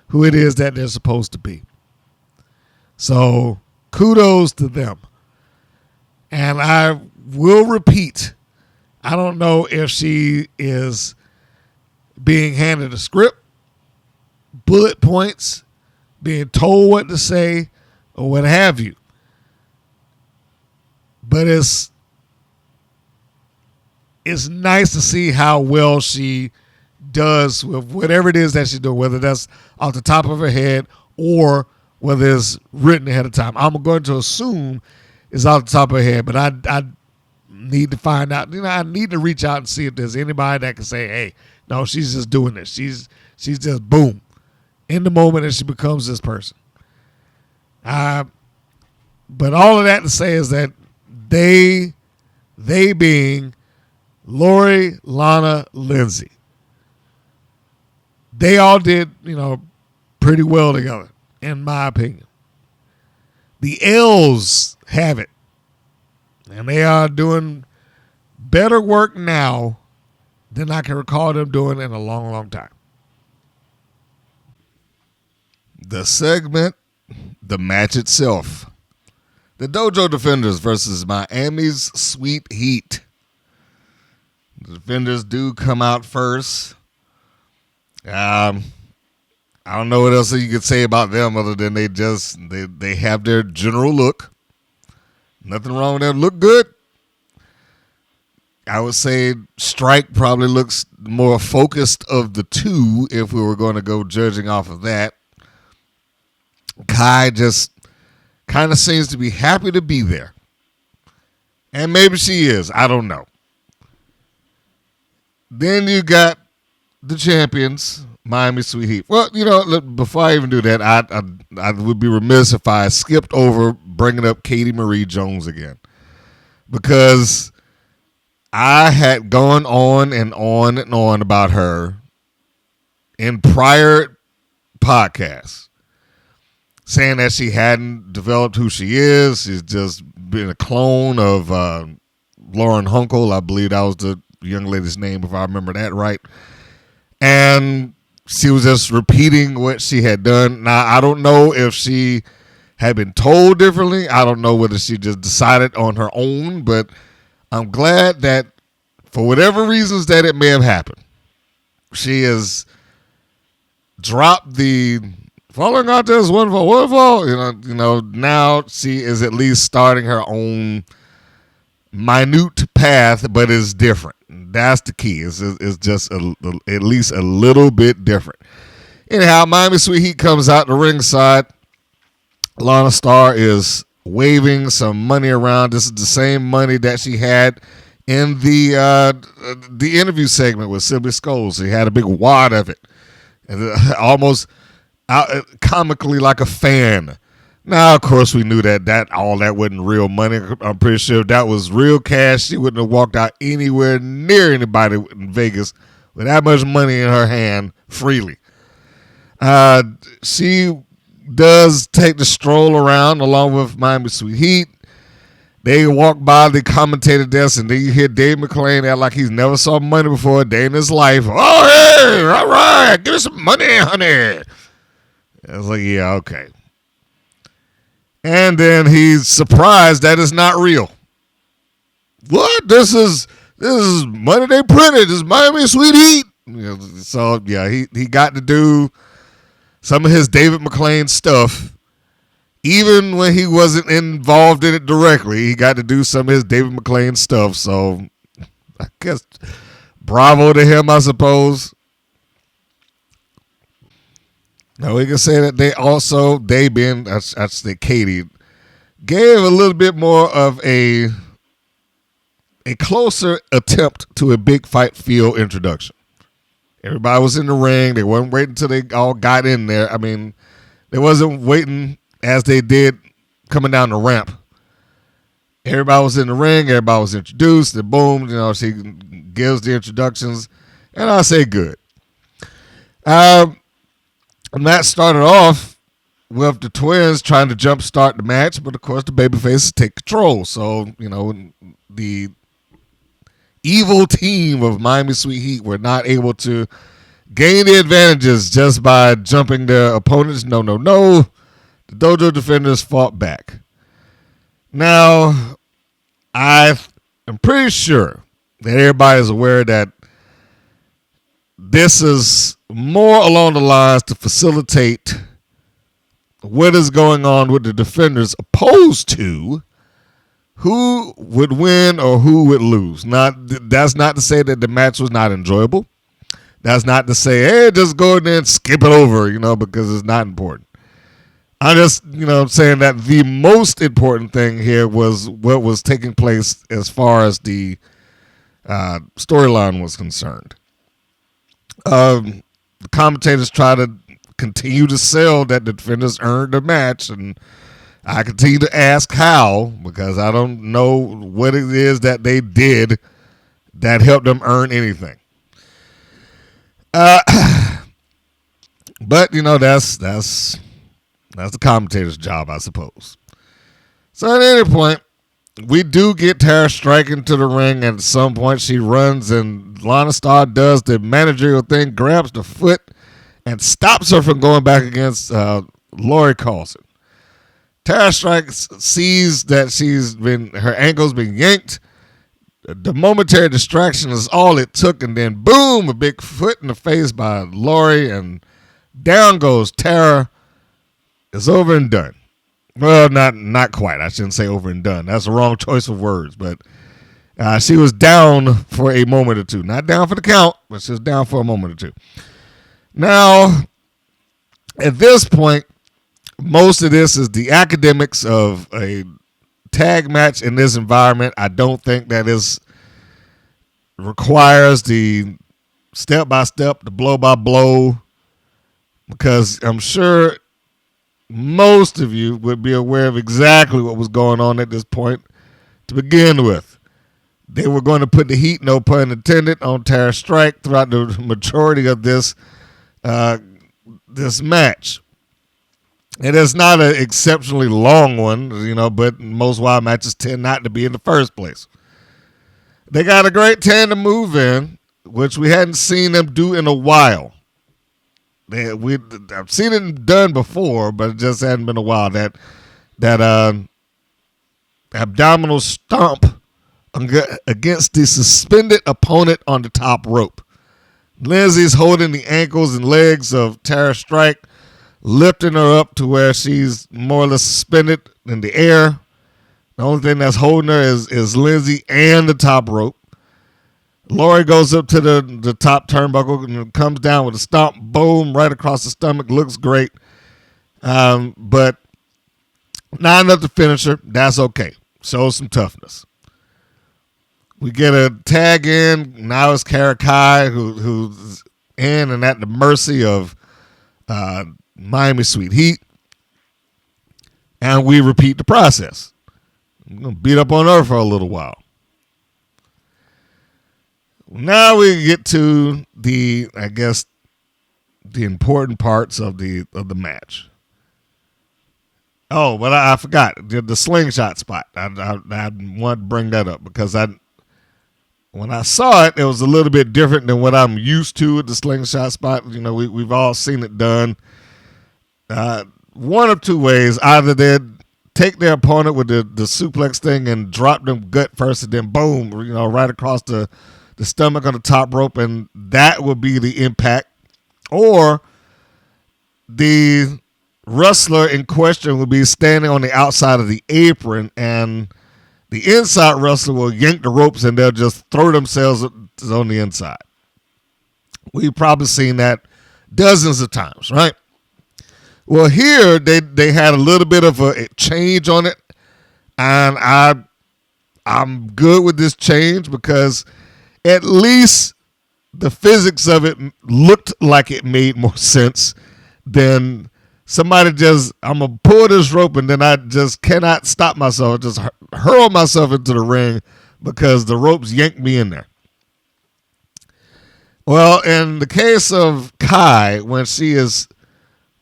who it is that they're supposed to be. So kudos to them. And I will repeat, I don't know if she is being handed a script, bullet points, being told what to say, or what have you. But it's nice to see how well she does with whatever it is that she's doing, whether that's off the top of her head or whether it's written ahead of time. I'm going to assume it's off the top of her head, but I need to find out. I need to reach out and see if there's anybody that can say, hey, no, she's just doing this. She's just boom, in the moment, and she becomes this person. But all of that to say is that they being Lori, Lana, Lindsay, they all did, pretty well together, in my opinion. The L's have it, and they are doing better work now than I can recall them doing in a long, long time. The segment, the match itself. The Dojo Defenders versus Miami's Sweet Heat. The Defenders do come out first. I don't know what else you could say about them other than they have their general look. Nothing wrong with them. Look good. I would say Strike probably looks more focused of the two if we were going to go judging off of that. Kai just kind of seems to be happy to be there. And maybe she is. I don't know. Then you got the champions, Miami Sweet Heat. Well, before I even do that, I would be remiss if I skipped over bringing up Katie Marie Jones again. Because I had gone on and on and on about her in prior podcasts, saying that she hadn't developed who she is. She's just been a clone of Lauren Hunkel. I believe that was the young lady's name, if I remember that right. And she was just repeating what she had done. Now, I don't know if she had been told differently. I don't know whether she just decided on her own, but I'm glad that for whatever reasons that it may have happened, she has dropped the following out there is wonderful. Now she is at least starting her own minute path, but it's different. That's the key. It's just at least a little bit different. Anyhow, Miami Sweet Heat comes out the ringside. Lana Star is waving some money around. This is the same money that she had in the interview segment with Sibley Scoles. She had a big wad of it, and almost comically like a fan. Now, of course, we knew that all that wasn't real money. I'm pretty sure if that was real cash, she wouldn't have walked out anywhere near anybody in Vegas with that much money in her hand freely. She does take the stroll around along with Miami Sweet Heat. They walk by the commentator desk, and then you hear Dave McLane act like he's never saw money before a day in his life. Oh, hey, all right, give us some money, honey. I was like, yeah, okay. And then he's surprised that it's not real. What? This is money they printed. This is Miami Sweet Heat. So yeah, he got to do some of his David McLane stuff. Even when he wasn't involved in it directly, he got to do some of his David McLane stuff. So I guess bravo to him, I suppose. Now we can say that Katie gave a little bit more of a closer attempt to a big fight feel introduction. Everybody was in the ring. They weren't waiting until they all got in there. I mean, they wasn't waiting as they did coming down the ramp. Everybody was in the ring. Everybody was introduced. And boom, she gives the introductions. And I say good. And that started off with the twins trying to jumpstart the match. But, of course, the babyfaces take control. So, the evil team of Miami Sweet Heat were not able to gain the advantages just by jumping their opponents. No. The Dojo Defenders fought back. Now, I am pretty sure that everybody is aware that this is more along the lines to facilitate what is going on with the Defenders opposed to who would win or who would lose. That's not to say that the match was not enjoyable. That's not to say, hey, just go in there and skip it over, because it's not important. I'm just, saying that the most important thing here was what was taking place as far as the storyline was concerned. The commentators try to continue to sell that the Defenders earned the match, and I continue to ask how, because I don't know what it is that they did that helped them earn anything. But that's the commentator's job, I suppose. So at any point, we do get Tara striking to the ring, and at some point she runs, and Lana Star does the managerial thing, grabs the foot, and stops her from going back against Lori Carlson. Tara strikes, sees that her ankle's been yanked. The momentary distraction is all it took, and then boom, a big foot in the face by Lori, and down goes Tara. It's over and done. Well, not quite. I shouldn't say over and done. That's the wrong choice of words. But she was down for a moment or two. Not down for the count, but she was down for a moment or two. Now, at this point, most of this is the academics of a tag match in this environment. I don't think that requires the step-by-step, the blow-by-blow, because I'm sure most of you would be aware of exactly what was going on at this point to begin with. They were going to put the heat, no pun intended, on Tara Strike throughout the majority of this match. It is not an exceptionally long one, but most wild matches tend not to be in the first place. They got a great tandem move in, which we hadn't seen them do in a while. I've seen it done before, but it just hadn't been a while. That abdominal stomp against the suspended opponent on the top rope. Lindsay's holding the ankles and legs of Tara Strike, lifting her up to where she's more or less suspended in the air. The only thing that's holding her is Lindsay and the top rope. Lori goes up to the top turnbuckle and comes down with a stomp, boom, right across the stomach. Looks great. But not enough to finish her. That's okay. Shows some toughness. We get a tag in. Now it's Karakai who's in and at the mercy of Miami Sweet Heat. And we repeat the process. I'm going to beat up on her for a little while. Now we get to the important parts of the match. Oh, but I forgot the slingshot spot. I want to bring that up because when I saw it, it was a little bit different than what I'm used to with the slingshot spot. We've all seen it done one of two ways. Either they take their opponent with the suplex thing and drop them gut first, and then boom, right across the stomach on the top rope, and that would be the impact. Or the wrestler in question will be standing on the outside of the apron, and the inside wrestler will yank the ropes, and they'll just throw themselves on the inside. We've probably seen that dozens of times, right? Well, here they had a little bit of a change on it, and I'm good with this change because at least the physics of it looked like it made more sense than somebody I'm going to pull this rope and then I just cannot stop myself. I just hurl myself into the ring because the ropes yanked me in there. Well, in the case of Kai, when she is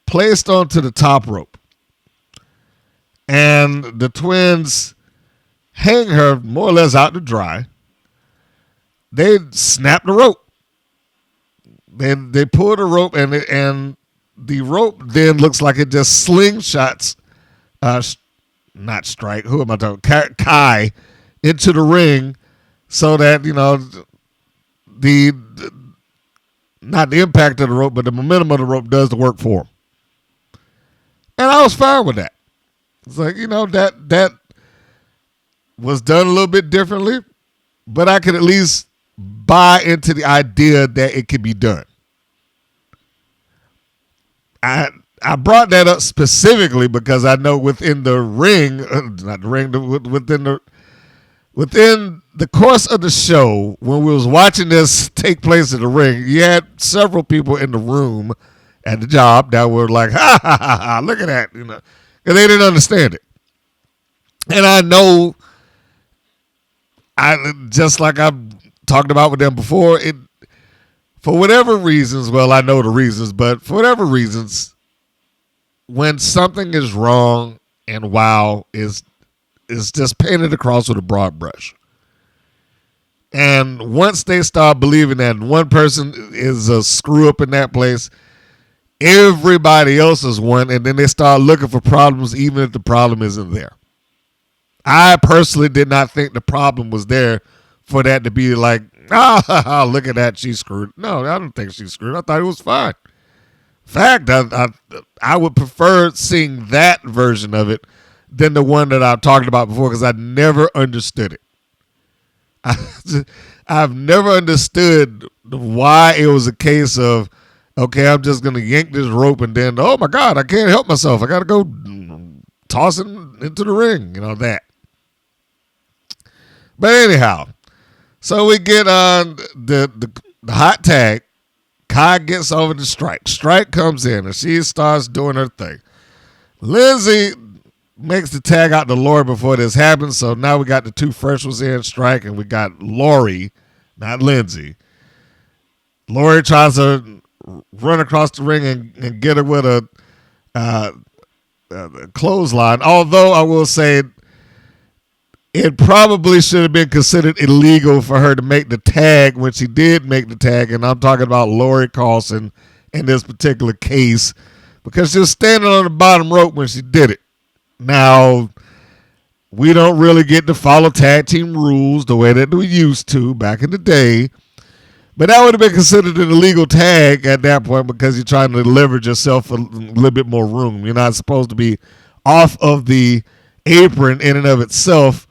placed onto the top rope and the twins hang her more or less out to dry, they snap the rope. They pull the rope and the rope then looks like it just slingshots, not Strike, who am I talking? Kai into the ring so that, the not the impact of the rope, but the momentum of the rope does the work for him. And I was fine with that. It's like, that was done a little bit differently, but I could at least buy into the idea that it could be done. I brought that up specifically because I know within the ring, within the course of the show, when we was watching this take place in the ring, you had several people in the room at the job that were like, ha, ha, ha, ha, look at that, and they didn't understand it. And I know, just like I've talked about with them before, for whatever reasons, well, I know the reasons, but for whatever reasons, when something is wrong and wow is just painted across with a broad brush. And once they start believing that one person is a screw up in that place, everybody else is one, and then they start looking for problems even if the problem isn't there. I personally did not think the problem was there for that to be like, look at that, she's screwed. No, I don't think she's screwed. I thought it was fine. In fact, I would prefer seeing that version of it than the one that I've talked about before because I never understood it. I've never understood why it was a case of, okay, I'm just going to yank this rope and then, oh my God, I can't help myself. I got to go toss it into the ring, that. But anyhow, so we get on the hot tag. Kai gets over to Strike. Strike comes in and she starts doing her thing. Lindsay makes the tag out to Lori before this happens. So now we got the two fresh ones in, Strike, and we got Lori, not Lindsay. Lori tries to run across the ring and get her with a clothesline. Although I will say it probably should have been considered illegal for her to make the tag when she did make the tag. And I'm talking about Lori Carlson in this particular case because she was standing on the bottom rope when she did it. Now, we don't really get to follow tag team rules the way that we used to back in the day. But that would have been considered an illegal tag at that point because you're trying to leverage yourself a little bit more room. You're not supposed to be off of the apron in and of itself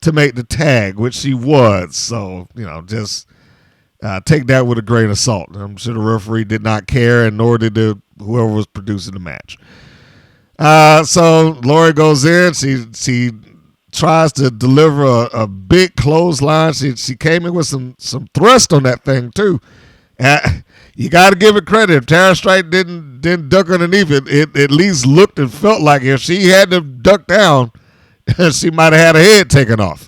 to make the tag, which she was. So, just take that with a grain of salt. I'm sure the referee did not care, and nor did whoever was producing the match. So Lori goes in. She tries to deliver a big clothesline. She came in with some thrust on that thing too. You got to give it credit. If Tara Strike didn't duck underneath it, it at least looked and felt like if she had to duck down, she might have had her head taken off.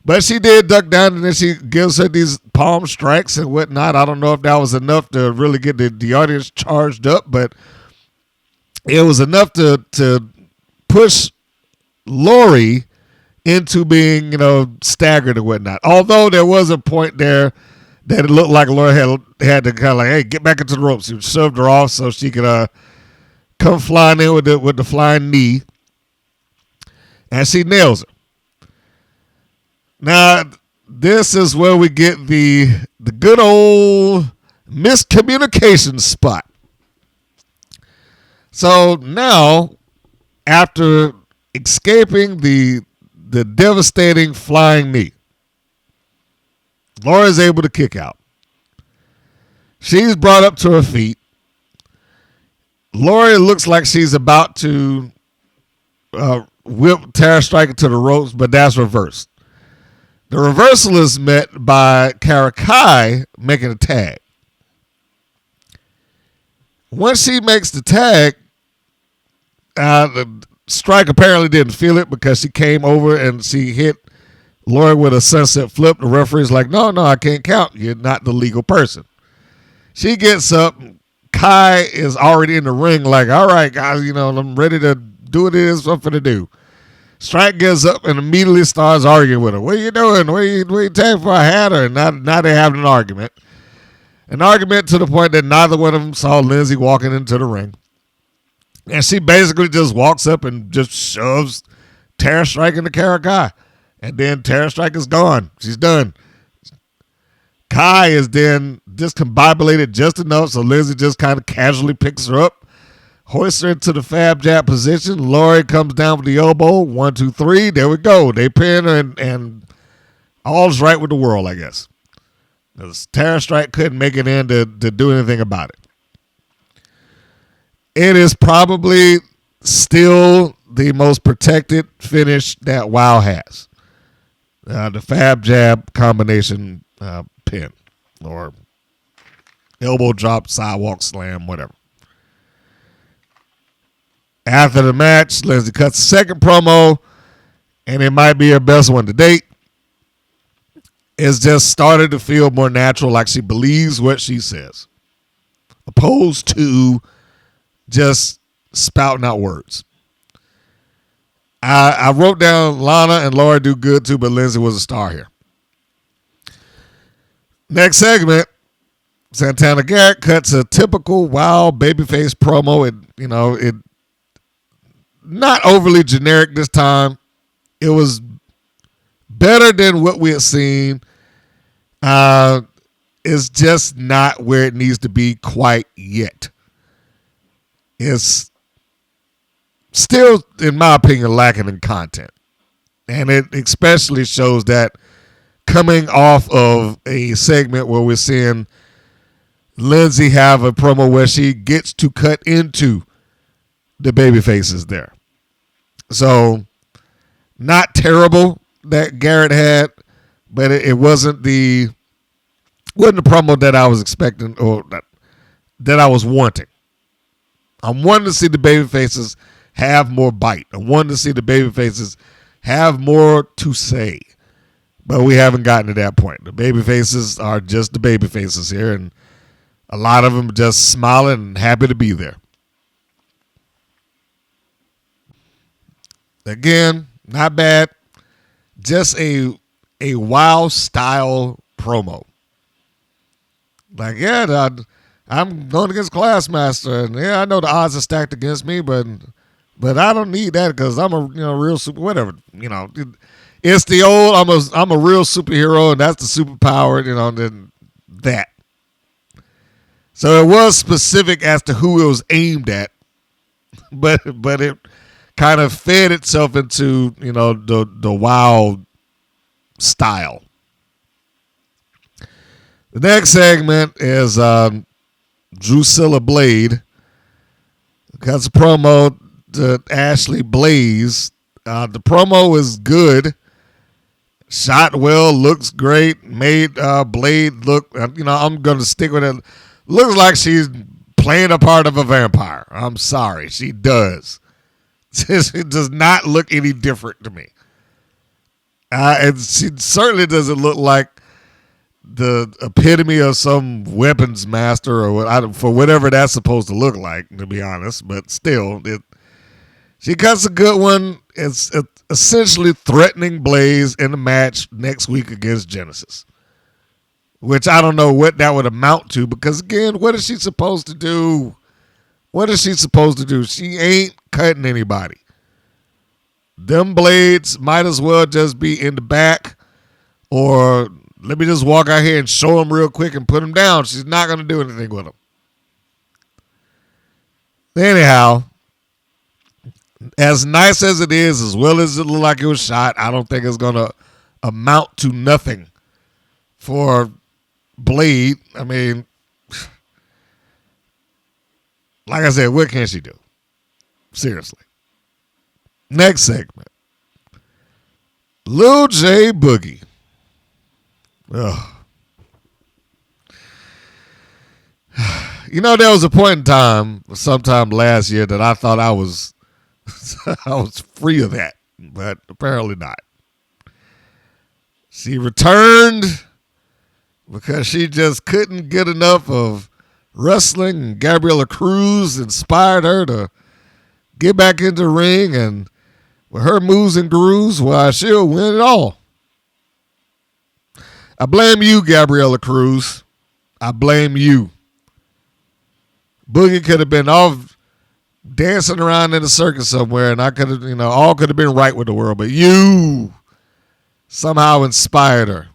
But she did duck down, and then she gives her these palm strikes and whatnot. I don't know if that was enough to really get the audience charged up, but it was enough to push Lori into being, staggered and whatnot. Although there was a point there that it looked like Lori had to kind of like, hey, get back into the ropes. She shoved her off so she could come flying in with the flying knee. And she nails her. Now, this is where we get the good old miscommunication spot. So now, after escaping the devastating flying knee, Laura's able to kick out. She's brought up to her feet. Laura looks like she's about to whip Tara Striker to the ropes, but that's reversed. The reversal is met by Kara Kai making a tag. Once she makes the tag, the Strike apparently didn't feel it because she came over and she hit Laura with a sunset flip. The referee's like, no, I can't count. You're not the legal person. She gets up. Kai is already in the ring like, all right, guys, I'm ready to do what it is something to do. Strike gets up and immediately starts arguing with her. What are you doing? What are you taking for a hat? And now they're having an argument. An argument to the point that neither one of them saw Lindsay walking into the ring. And she basically just walks up and just shoves Tara Strike into Kara Kai. And then Tara Strike is gone. She's done. Kai is then discombobulated just enough so Lindsay just kind of casually picks her up, hoists her into the Fab Jab position. Lori comes down with the elbow. 1, 2, 3. There we go. They pin her and all's right with the world, I guess. Because Tara Strike couldn't make it in to do anything about it. It is probably still the most protected finish that WoW has. The Fab Jab combination pin or elbow drop, sidewalk slam, whatever. After the match, Lindsay cuts the second promo, and it might be her best one to date. It's just started to feel more natural, like she believes what she says, opposed to just spouting out words. I wrote down Lana and Laura do good too, but Lindsay was a star here. Next segment, Santana Garrett cuts a typical wild babyface promo. It not overly generic this time. It was better than what we had seen. It's just not where it needs to be quite yet. It's still, in my opinion, lacking in content. And it especially shows that coming off of a segment where we're seeing Lindsay have a promo where she gets to cut into the baby faces there. So, not terrible that Garrett had, but it wasn't the promo that I was expecting or that I was wanting. I'm wanting to see the baby faces have more bite. I wanted to see the baby faces have more to say. But we haven't gotten to that point. The baby faces are just the baby faces here, and a lot of them just smiling and happy to be there. Again, not bad. Just a WoW style promo. Like, yeah, I'm going against Classmaster, and yeah, I know the odds are stacked against me, but I don't need that because I'm a real super whatever. It's the old I'm a real superhero, and that's the superpower. Then that. So it was specific as to who it was aimed at, but it kind of fed itself into the WoW style. The next segment is Drucilla Blade cuts a promo to Ashley Blaze. The promo is good. Shot well, looks great. Made Blade look, I'm going to stick with it. Looks like she's playing a part of a vampire. I'm sorry, she does. She does not look any different to me. And she certainly doesn't look like the epitome of some weapons master or for whatever that's supposed to look like, to be honest. But still, she cuts a good one. It's essentially threatening Blaze in the match next week against Genesis, which I don't know what that would amount to because, again, what is she supposed to do? What is she supposed to do? She ain't cutting anybody. Them blades might as well just be in the back, or let me just walk out here and show them real quick and put them down. She's not going to do anything with them. Anyhow, as nice as it is, as well as it looked like it was shot, I don't think it's going to amount to nothing for Blade. I mean, like I said, what can she do? Seriously. Next segment. Lil J Boogie. Ugh. You know, there was a point in time, sometime last year, that I thought I was free of that, but apparently not. She returned because she just couldn't get enough of wrestling, and Gabriella Cruz inspired her to get back into the ring, and with her moves and grooves, well, she'll win it all. I blame you, Gabriella Cruz. I blame you. Boogie could have been off dancing around in a circus somewhere, and I could have, all could have been right with the world, but you somehow inspired her.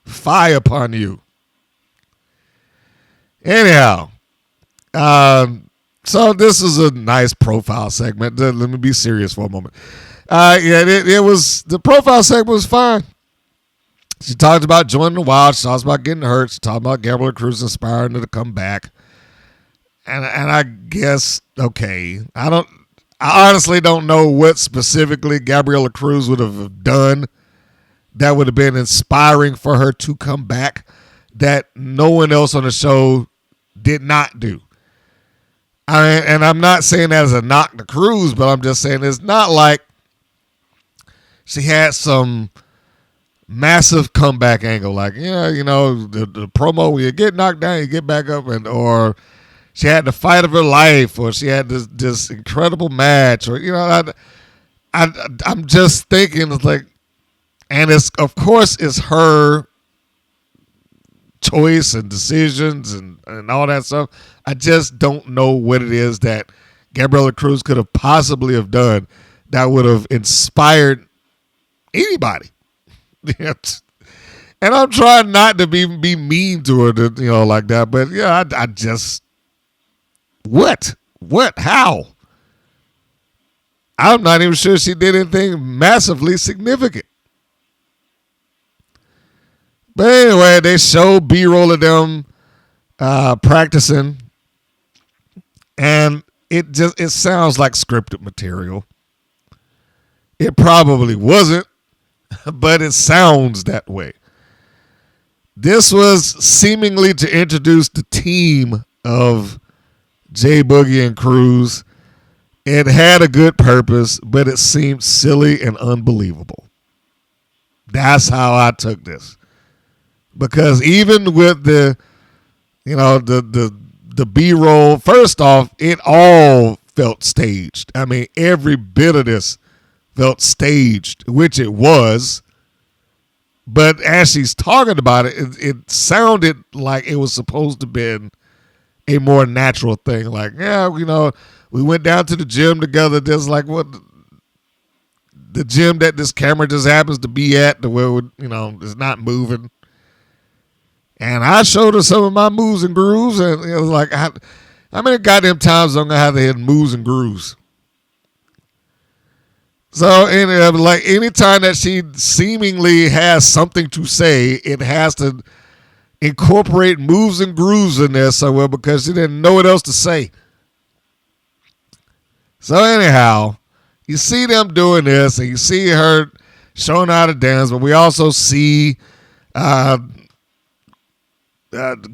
Fire upon you. Anyhow, so this is a nice profile segment. Let me be serious for a moment. It was, the profile segment was fine. She talked about joining the Wild. She talks about getting hurt. She talked about Gabriella Cruz inspiring her to come back. And I guess, okay, I honestly don't know what specifically Gabriella Cruz would have done that would have been inspiring for her to come back that no one else on the show did not do. And I'm not saying that as a knock to Cruz, but I'm just saying it's not like she had some massive comeback angle, like, the promo where you get knocked down, you get back up, or she had the fight of her life, or she had this incredible match, or I'm just thinking, it's like, and of course it's her choice and decisions and all that stuff. I just don't know what it is that Gabriella Cruz could have possibly have done that would have inspired anybody. And I'm trying not to be mean to her, like that. But yeah, I just, what, how? I'm not even sure she did anything massively significant. But anyway, they show B-roll of them practicing, and it sounds like scripted material. It probably wasn't, but it sounds that way. This was seemingly to introduce the team of J Boogie and Cruz. It had a good purpose, but it seemed silly and unbelievable. That's how I took this. Because even with the B-roll, first off, it all felt staged. I mean, every bit of this felt staged, which it was. But as she's talking about it, it sounded like it was supposed to have been a more natural thing. Like, yeah, we went down to the gym together. Just like what the gym that this camera just happens to be at, the where it's not moving. And I showed her some of my moves and grooves, and it was like, how many goddamn times I'm gonna have to hit moves and grooves? So, like anytime that she seemingly has something to say, it has to incorporate moves and grooves in there somewhere because she didn't know what else to say. So anyhow, you see them doing this, and you see her showing how to dance, but we also see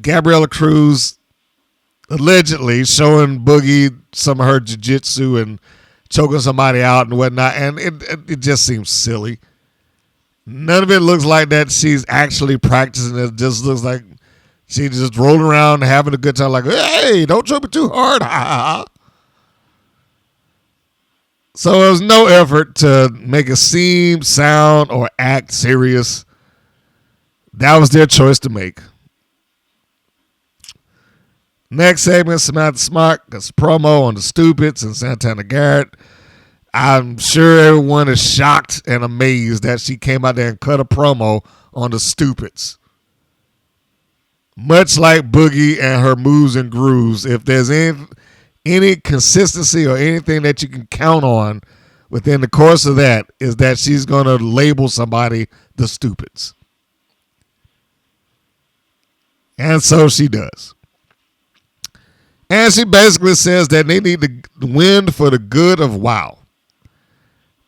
Gabriella Cruz allegedly showing Boogie some of her jiu-jitsu and choking somebody out and whatnot, and it just seems silly. None of it looks like that she's actually practicing. It just looks like she just rolling around having a good time, like, hey, don't choke me too hard. So there was no effort to make it seem, sound, or act serious. That was their choice to make. Next segment, Samantha Smart gets a promo on the Stupids and Santana Garrett. I'm sure everyone is shocked and amazed that she came out there and cut a promo on the Stupids. Much like Boogie and her moves and grooves, if there's any consistency or anything that you can count on within the course of that, is that she's going to label somebody the Stupids. And so she does. And she basically says that they need to win for the good of WoW.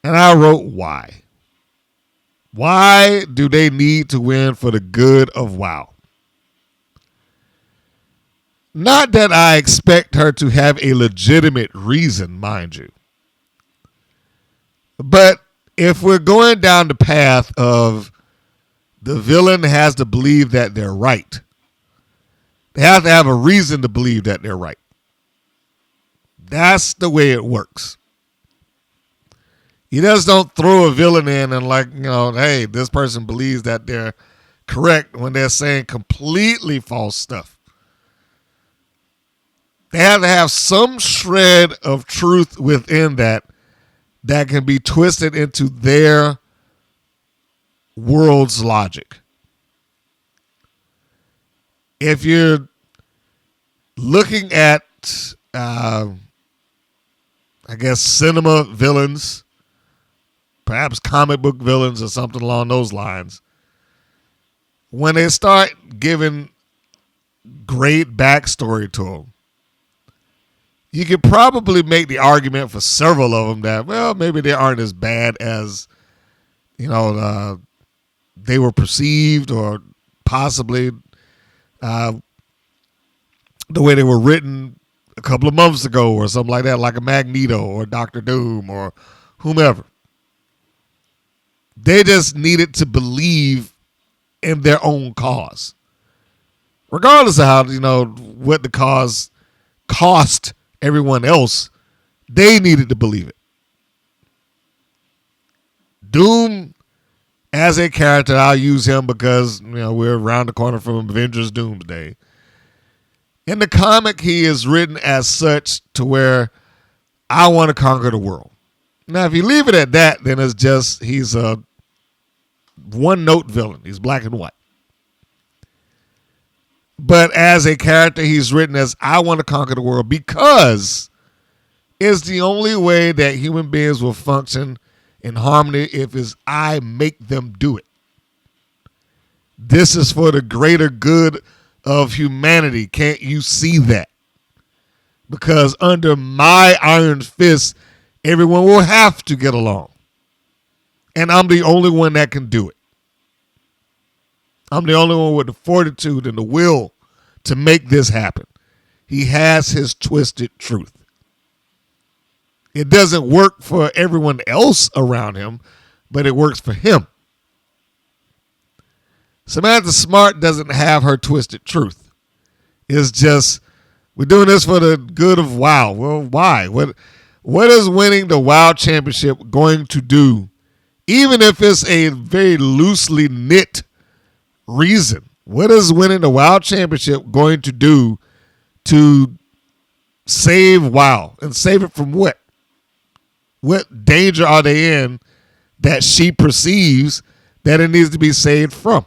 And I wrote, why? Why do they need to win for the good of WoW? Not that I expect her to have a legitimate reason, mind you. But if we're going down the path of the villain has to believe that they're right, they have to have a reason to believe that they're right. That's the way it works. You just don't throw a villain in and hey, this person believes that they're correct when they're saying completely false stuff. They have to have some shred of truth within that can be twisted into their world's logic. If you're looking at, cinema villains, perhaps comic book villains or something along those lines, when they start giving great backstory to them, you could probably make the argument for several of them that, well, maybe they aren't as bad as, they were perceived, or possibly the way they were written a couple of months ago or something like that, like a Magneto or Dr. Doom or whomever. They just needed to believe in their own cause. Regardless of how, what the cause cost everyone else, they needed to believe it. Doom, as a character, I'll use him because, we're around the corner from Avengers Doomsday. In the comic, he is written as such to where I want to conquer the world. Now, if you leave it at that, then it's just he's a one-note villain. He's black and white. But as a character, he's written as I want to conquer the world because it's the only way that human beings will function in harmony if I make them do it. This is for the greater good of humanity. Can't you see that? Because under my iron fist, everyone will have to get along. And I'm the only one that can do it. I'm the only one with the fortitude and the will to make this happen. He has his twisted truth. It doesn't work for everyone else around him, but it works for him. Samantha Smart doesn't have her twisted truth. It's just, we're doing this for the good of WoW. Well, why? What is winning the WoW championship going to do, even if it's a very loosely knit reason? What is winning the WoW championship going to do to save WoW? And save it from what? What danger are they in that she perceives that it needs to be saved from?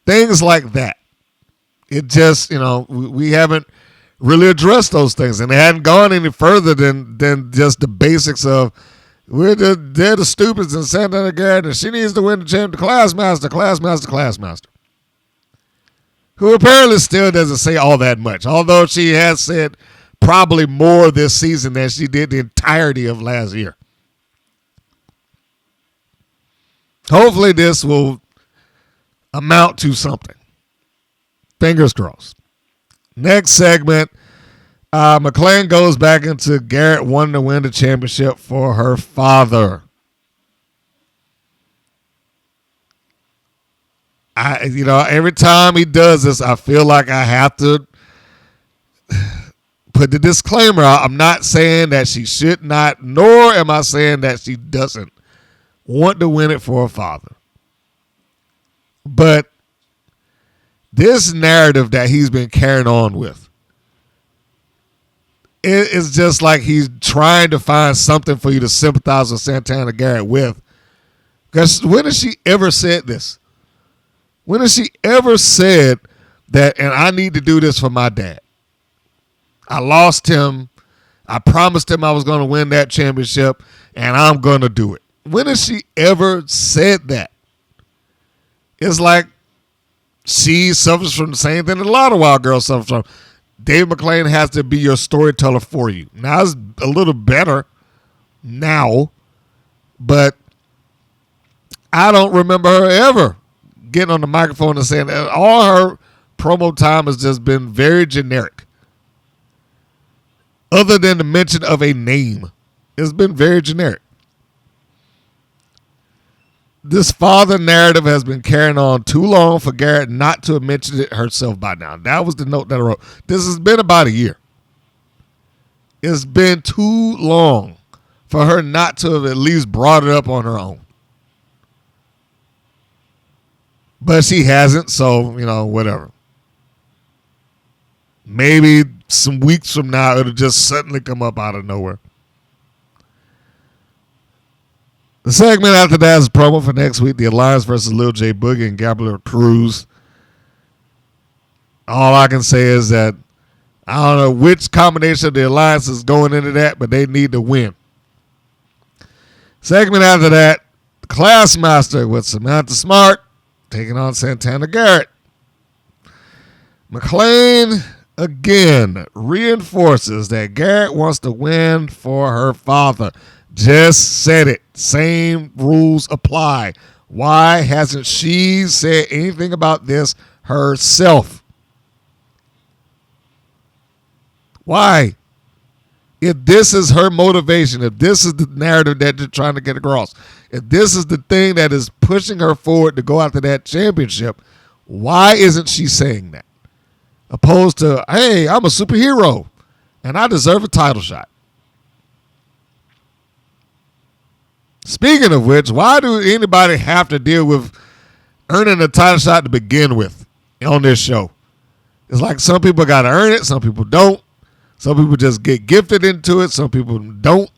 Things like that. It just, we haven't really addressed those things, and they hadn't gone any further than just the basics of they're the stupids in Santana Garrett, and she needs to win the championship. Classmaster. Who apparently still doesn't say all that much, although she has said probably more this season than she did the entirety of last year. Hopefully this will amount to something. Fingers crossed. Next segment, McLane goes back into Garrett wanting to win the championship for her father. Every time he does this, I feel like I have to put the disclaimer out. I'm not saying that she should not, nor am I saying that she doesn't want to win it for her father. But this narrative that he's been carrying on with, it's just like he's trying to find something for you to sympathize with Santana Garrett with. Because when has she ever said this? When has she ever said that, and I need to do this for my dad? I lost him. I promised him I was going to win that championship, and I'm going to do it. When has she ever said that? It's like she suffers from the same thing that a lot of wild girls suffer from. Dave McLane has to be your storyteller for you. Now it's a little better now, but I don't remember her ever getting on the microphone and saying that. All her promo time has just been very generic. Other than the mention of a name, it's been very generic. This father narrative has been carrying on too long for Garrett not to have mentioned it herself by now. That was the note that I wrote. This has been about a year. It's been too long for her not to have at least brought it up on her own. But she hasn't, so, whatever. Maybe some weeks from now, it'll just suddenly come up out of nowhere. The segment after that is a promo for next week, the Alliance versus Lil J, Boogie, and Gabriella Cruz. All I can say is that I don't know which combination of the Alliance is going into that, but they need to win. Segment after that, Classmaster with Samantha Smart taking on Santana Garrett. McLane again reinforces that Garrett wants to win for her father. Just said it. Same rules apply. Why hasn't she said anything about this herself? Why? If this is her motivation, if this is the narrative that they're trying to get across, if this is the thing that is pushing her forward to go after that championship, why isn't she saying that? Opposed to, hey, I'm a superhero and I deserve a title shot. Speaking of which, why do anybody have to deal with earning a title shot to begin with on this show? It's like some people got to earn it, some people don't. Some people just get gifted into it, some people don't.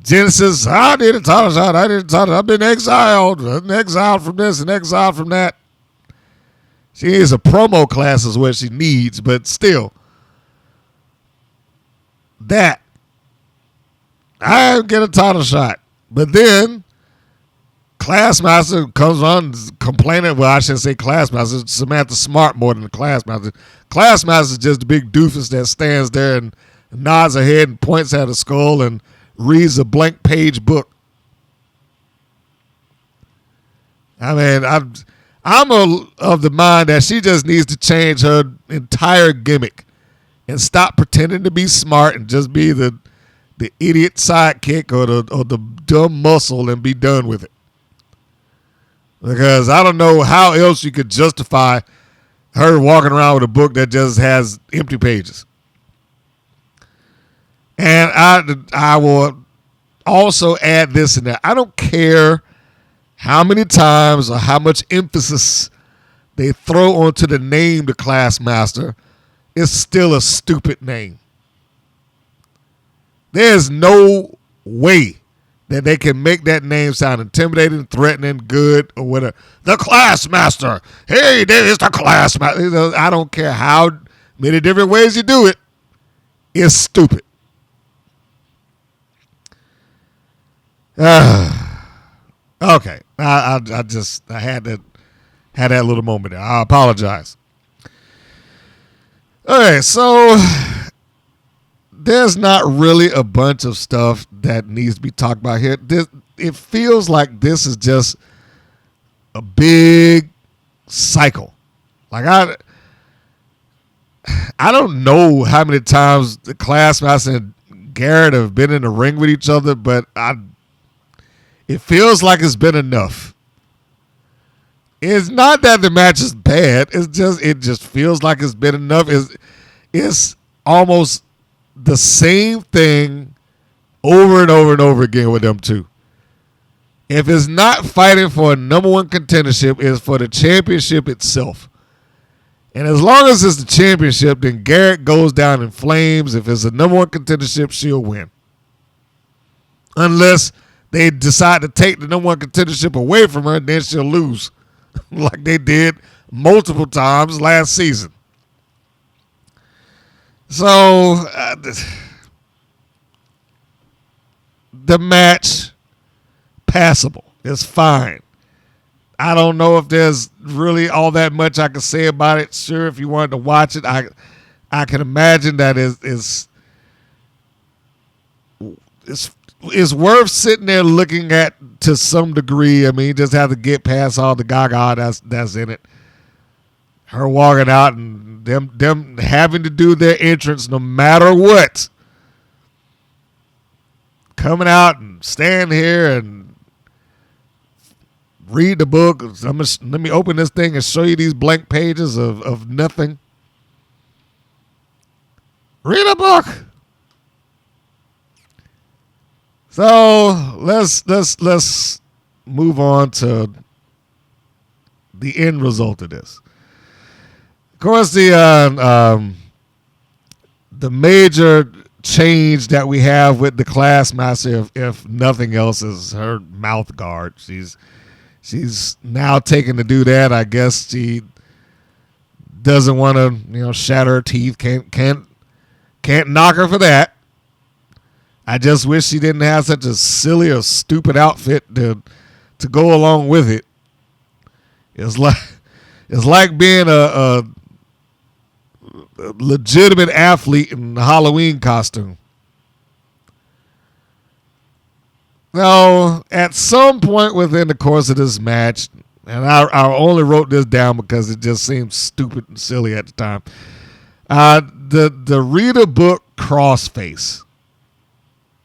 Genesis, I did a title shot, I've been exiled from this and exiled from that. She is a promo class is what she needs, but still. That. I get a title shot. But then Classmaster comes on complaining. Well, I shouldn't say Classmaster. Samantha Smart more than the Classmaster. Classmaster is just a big doofus that stands there and nods her head and points at a skull and reads a blank page book. I mean, I'm of the mind that she just needs to change her entire gimmick and stop pretending to be smart and just be the idiot sidekick or the dumb muscle and be done with it. Because I don't know how else you could justify her walking around with a book that just has empty pages. And I will also add this in there. I don't care how many times or how much emphasis they throw onto the name the Classmaster. It's still a stupid name. There's no way that they can make that name sound intimidating, threatening, good, or whatever. The Classmaster. Hey, there's the Classmaster. I don't care how many different ways you do it. It's stupid. Okay. I had that little moment there. I apologize. All right, so there's not really a bunch of stuff that needs to be talked about here. It feels like this is just a big cycle. Like I don't know how many times the Classmaster and Garrett have been in the ring with each other, but it feels like it's been enough. It's not that the match is bad. It just feels like it's been enough. It's almost the same thing over and over and over again with them two. If it's not fighting for a number one contendership, it's for the championship itself. And as long as it's the championship, then Garrett goes down in flames. If it's a number one contendership, she'll win. Unless they decide to take the number one contendership away from her, then she'll lose. Like they did multiple times last season. So, the match, passable. It's fine. I don't know if there's really all that much I can say about it. Sure, if you wanted to watch it, I can imagine that it's worth sitting there looking at to some degree. I mean, you just have to get past all the gaga that's in it. Her walking out and them having to do their entrance no matter what. Coming out and stand here and read the book. Let me open this thing and show you these blank pages of nothing. Read a book. So let's move on to the end result of this. Of course, the major change that we have with the Classmaster, if nothing else, is her mouth guard. She's now taken to do that. I guess she doesn't want to, shatter her teeth. Can't knock her for that. I just wish she didn't have such a silly or stupid outfit to go along with it. It's like being a legitimate athlete in a Halloween costume. Now, at some point within the course of this match, and I only wrote this down because it just seemed stupid and silly at the time. The read a book crossface.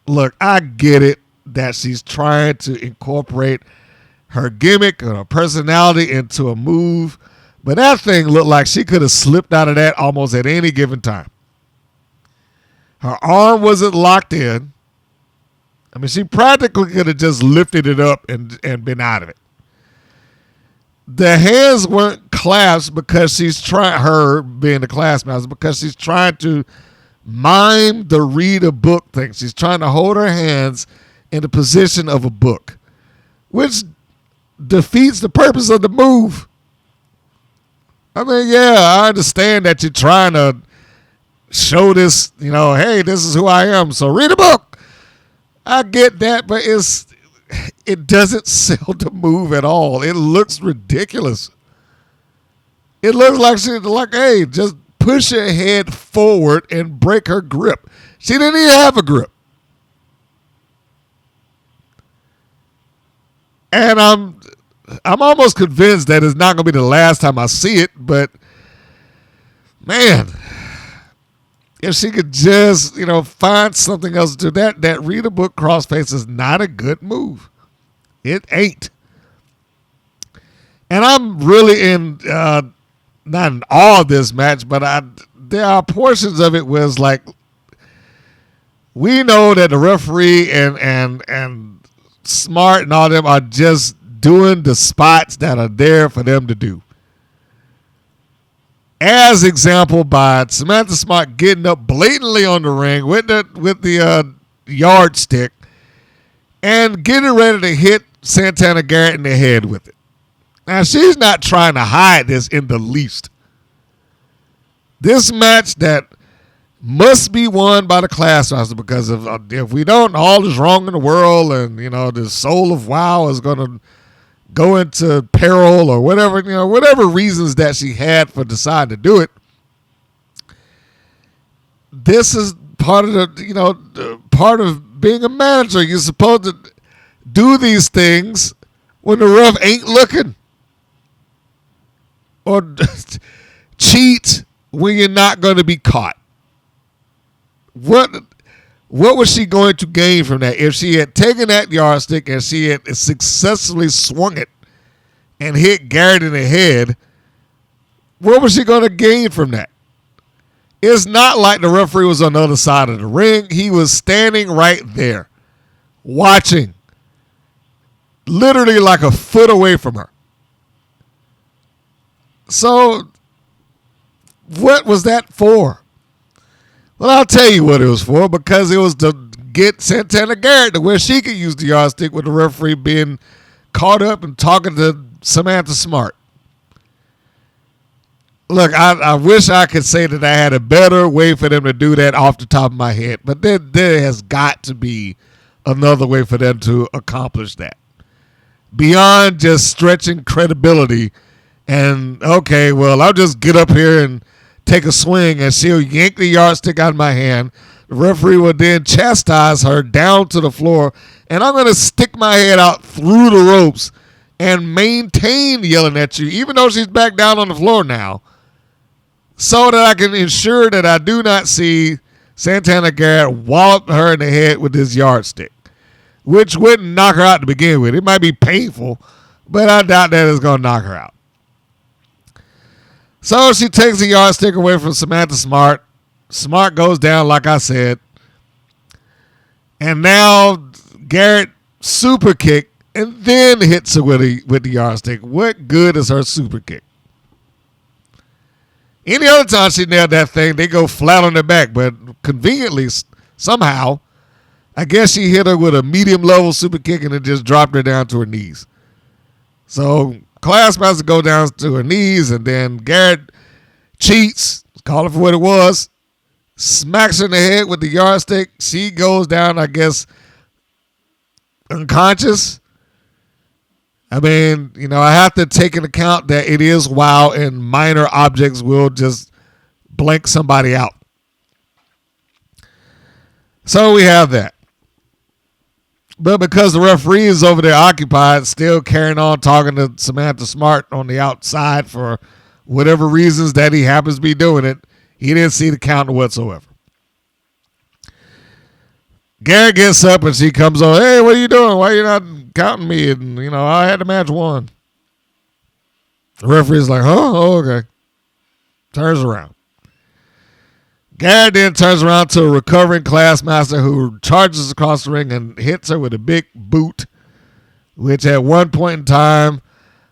Look, I get it that she's trying to incorporate her gimmick and her personality into a move, but that thing looked like she could have slipped out of that almost at any given time. Her arm wasn't locked in. I mean, she practically could have just lifted it up and been out of it. The hands weren't clasped because her being the Classmaster, because she's trying to mime the read a book thing. She's trying to hold her hands in the position of a book, which defeats the purpose of the move. I mean, yeah, I understand that you're trying to show this, hey, this is who I am, so read a book. I get that, but it doesn't sell the move at all. It looks ridiculous. It looks like she's like, hey, just push her head forward and break her grip. She didn't even have a grip. And I'm almost convinced that it's not going to be the last time I see it, but man, if she could just, find something else to do, that read a book crossface is not a good move. It ain't. And I'm really not in awe of this match, but there are portions of it where it's like, we know that the referee and Smart and all them are just doing the spots that are there for them to do. As example by Samantha Smart getting up blatantly on the ring with the yardstick and getting ready to hit Santana Garrett in the head with it. Now, she's not trying to hide this in the least. This match that must be won by the Classmaster, because if we don't, all is wrong in the world, and the soul of WoW is going to go into peril or whatever, whatever reasons that she had for deciding to do it. This is part of part of being a manager. You're supposed to do these things when the ref ain't looking, or cheat when you're not going to be caught. What was she going to gain from that? If she had taken that yardstick and she had successfully swung it and hit Garrett in the head, what was she going to gain from that? It's not like the referee was on the other side of the ring. He was standing right there, watching, literally like a foot away from her. So, what was that for? Well, I'll tell you what it was for, because it was to get Santana Garrett to where she could use the yardstick with the referee being caught up and talking to Samantha Smart. Look, I wish I could say that I had a better way for them to do that off the top of my head, but there has got to be another way for them to accomplish that. beyond just stretching credibility. And, okay, well, I'll just get up here and take a swing, and she'll yank the yardstick out of my hand. The referee will then chastise her down to the floor, and I'm going to stick my head out through the ropes and maintain yelling at you, even though she's back down on the floor now, so that I can ensure that I do not see Santana Garrett wallop her in the head with this yardstick, which wouldn't knock her out to begin with. It might be painful, but I doubt that it's going to knock her out. So she takes the yardstick away from Samantha Smart. Smart goes down, like I said. And now Garrett super kick and then hits her with the yardstick. What good is her super kick? Any other time she nailed that thing, they go flat on their back. But conveniently, somehow, I guess she hit her with a medium-level super kick and it just dropped her down to her knees. So Classmaster go down to her knees, and then Garrett cheats, call it for what it was, smacks her in the head with the yardstick. She goes down, I guess, unconscious. I mean, I have to take into account that it is WoW and minor objects will just blank somebody out. So we have that. But because the referee is over there occupied, still carrying on talking to Samantha Smart on the outside for whatever reasons that he happens to be doing it, he didn't see the count whatsoever. Garrett gets up and she comes on, hey, what are you doing? Why are you not counting me? And, I had the match won. The referee's like, oh, okay. Turns around. Garrett then turns around to a recovering Classmaster who charges across the ring and hits her with a big boot, which at one point in time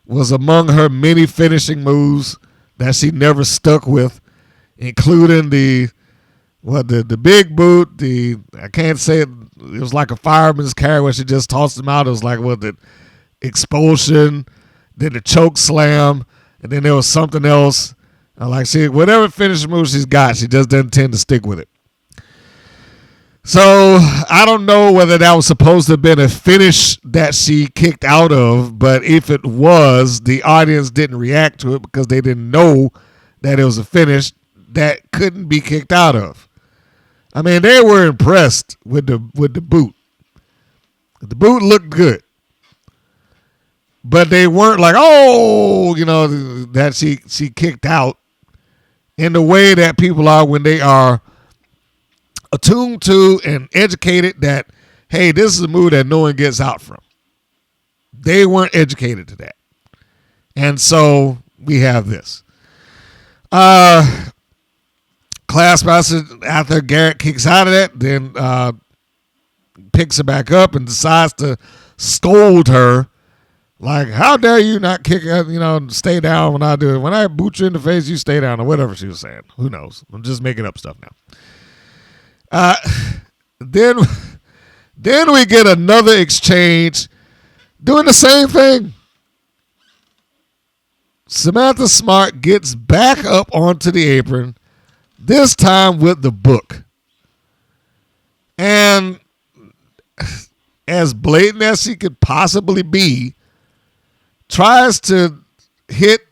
was among her many finishing moves that she never stuck with, including the big boot, I can't say it was like a fireman's carry where she just tossed him out. It was like the expulsion, then the choke slam, and then there was something else. Like whatever finishing move she's got, she just doesn't tend to stick with it. So I don't know whether that was supposed to have been a finish that she kicked out of, but if it was, the audience didn't react to it because they didn't know that it was a finish that couldn't be kicked out of. I mean, they were impressed with the boot. The boot looked good. But they weren't like, that she kicked out in the way that people are when they are attuned to and educated that, hey, this is a move that no one gets out from. They weren't educated to that. And so we have this. Classmaster, after Garrett kicks out of that, then picks her back up and decides to scold her. Like, how dare you not kick, stay down when I do it. When I boot you in the face, you stay down, or whatever she was saying. Who knows? I'm just making up stuff now. Then we get another exchange doing the same thing. Samantha Smart gets back up onto the apron, this time with the book. And as blatant as she could possibly be, tries to hit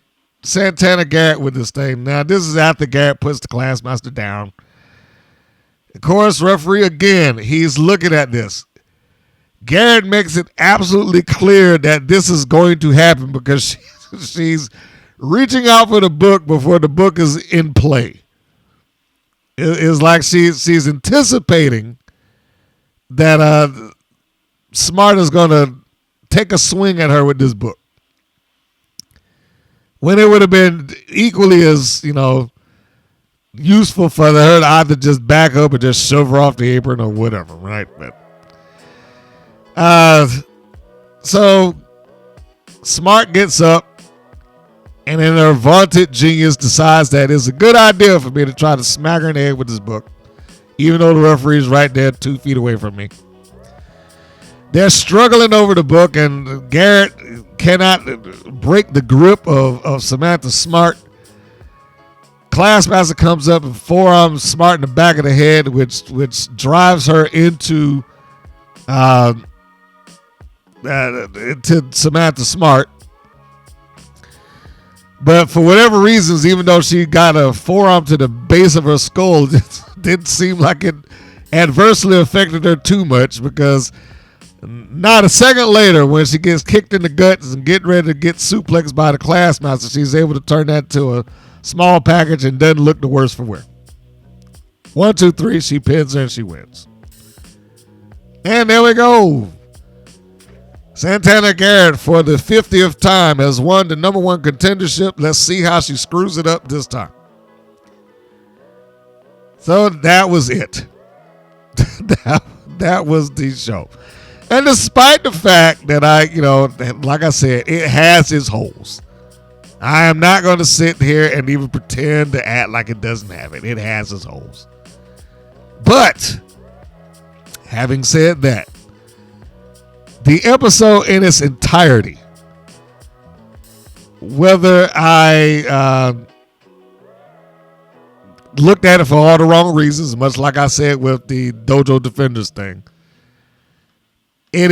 Santana Garrett with this thing. Now, this is after Garrett puts the Classmaster down. Of course, referee again, he's looking at this. Garrett makes it absolutely clear that this is going to happen because she's reaching out for the book before the book is in play. It's like she's anticipating that Smart is going to take a swing at her with this book. When it would have been equally as, useful for her to either just back up or just shove her off the apron or whatever, right? But, so Smart gets up and in her vaunted genius decides that it's a good idea for me to try to smack her in the head with this book, even though the referee is right there 2 feet away from me. They're struggling over the book, and Garrett cannot break the grip of Samantha Smart. Classmaster comes up and forearms Smart in the back of the head, which drives her into to Samantha Smart. But for whatever reasons, even though she got a forearm to the base of her skull, it didn't seem like it adversely affected her too much, because not a second later, when she gets kicked in the guts and getting ready to get suplexed by the Classmaster, she's able to turn that to a small package and doesn't look the worse for wear. 1, 2, 3, she pins her and she wins. And there we go. Santana Garrett, for the 50th time, has won the number 1 contendership. Let's see how she screws it up this time. So that was it. that was the show. And despite the fact that like I said, it has its holes. I am not going to sit here and even pretend to act like it doesn't have it. It has its holes. But having said that, the episode in its entirety, whether I looked at it for all the wrong reasons, much like I said with the Dojo Defenders thing, it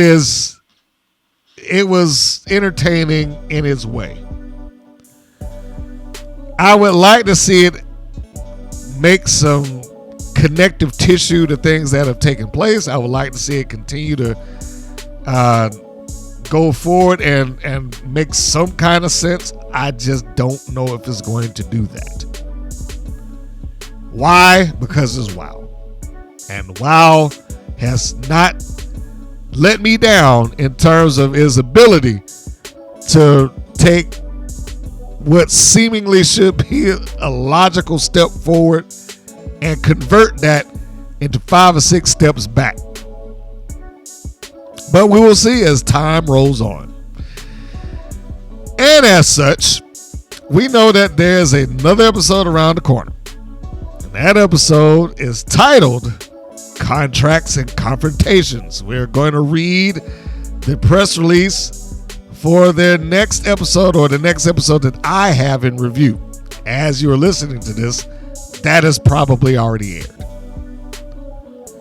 was entertaining in its way. I would like to see it make some connective tissue to things that have taken place. I would like to see it continue to go forward and make some kind of sense. I just don't know if it's going to do that. Why? Because it's WoW. And WoW has not let me down in terms of his ability to take what seemingly should be a logical step forward and convert that into 5 or 6 steps back. But we will see as time rolls on. And as such, we know that there's another episode around the corner. And that episode is titled Contracts and Confrontations. We're going to read the press release for their next episode, or the next episode that I have in review. As you're listening to this, that is probably already aired.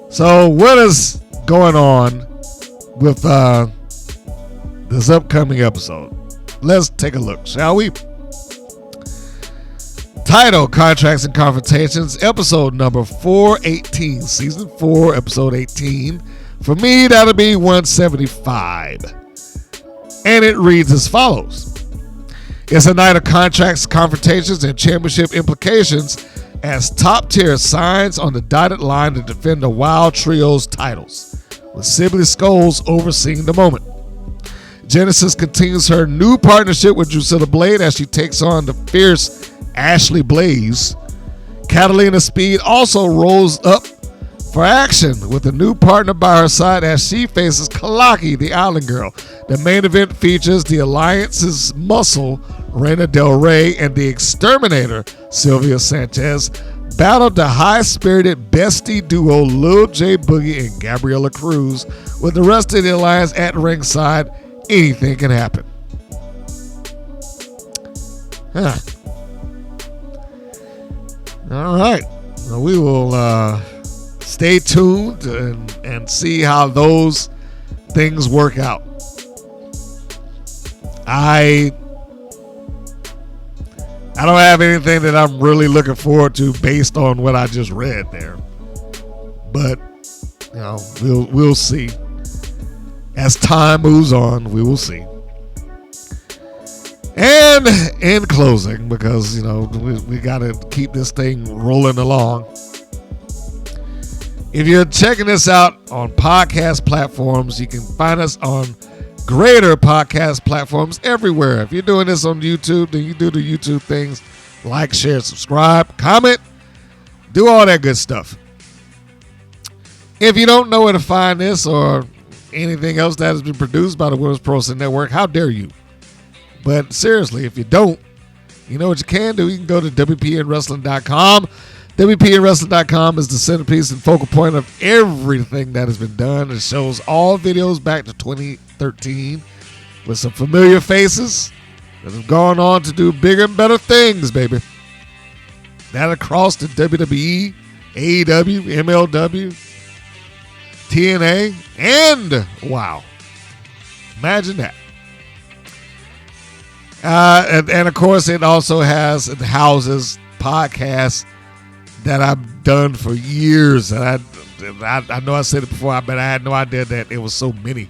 So what is going on with this upcoming episode? Let's take a look, shall we? Title: Contracts and Confrontations, episode number 418, season 4, episode 18. For me, that'll be 175. And it reads as follows. It's a night of contracts, confrontations, and championship implications as top tier signs on the dotted line to defend the WoW Trio's titles, with Sibley Scoles overseeing the moment. Genesis continues her new partnership with Drucilla Blade as she takes on the fierce Ashley Blaze. Catalina Speed also rolls up for action with a new partner by her side as she faces Kalaki, the Island Girl. The main event features the Alliance's muscle, Reina Del Rey, and the Exterminator, Sylvia Sanchez, battled the high-spirited bestie duo Lil J, Boogie, and Gabriella Cruz. With the rest of the Alliance at ringside, anything can happen. All right. Well, we will stay tuned and see how those things work out. I don't have anything that I'm really looking forward to based on what I just read there. But, we'll see. As time moves on, we will see. And in closing, because, we got to keep this thing rolling along. If you're checking this out on podcast platforms, you can find us on greater podcast platforms everywhere. If you're doing this on YouTube, then you do the YouTube things. Like, share, subscribe, comment, do all that good stuff. If you don't know where to find this or anything else that has been produced by the Women's Pro Wrestling Network, how dare you? But seriously, if you don't, you know what you can do. You can go to WPNWrestling.com. WPNWrestling.com is the centerpiece and focal point of everything that has been done. It shows all videos back to 2013 with some familiar faces that have gone on to do bigger and better things, baby. That across the WWE, AEW, MLW, TNA, and WoW. Imagine that. And of course, it also houses podcasts that I've done for years. And I know I said it before, but I had no idea that it was so many.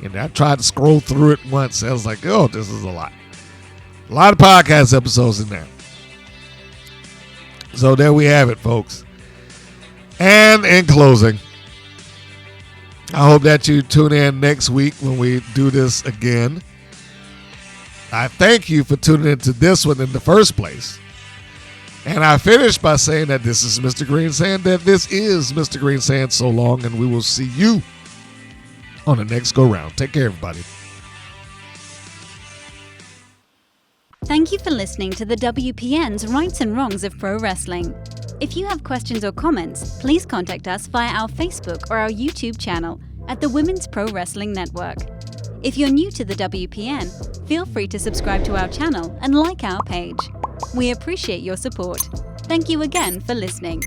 And I tried to scroll through it once. I was like, oh, this is a lot. A lot of podcast episodes in there. So there we have it, folks. And in closing, I hope that you tune in next week when we do this again. I thank you for tuning into this one in the first place. And I finish by saying that this is Mr. Green saying that this is Mr. Green saying so long, and we will see you on the next go round. Take care, everybody. Thank you for listening to the WPN's Rights and Wrongs of Pro Wrestling. If you have questions or comments, please contact us via our Facebook or our YouTube channel at the Women's Pro Wrestling Network. If you're new to the WPN, feel free to subscribe to our channel and like our page. We appreciate your support. Thank you again for listening.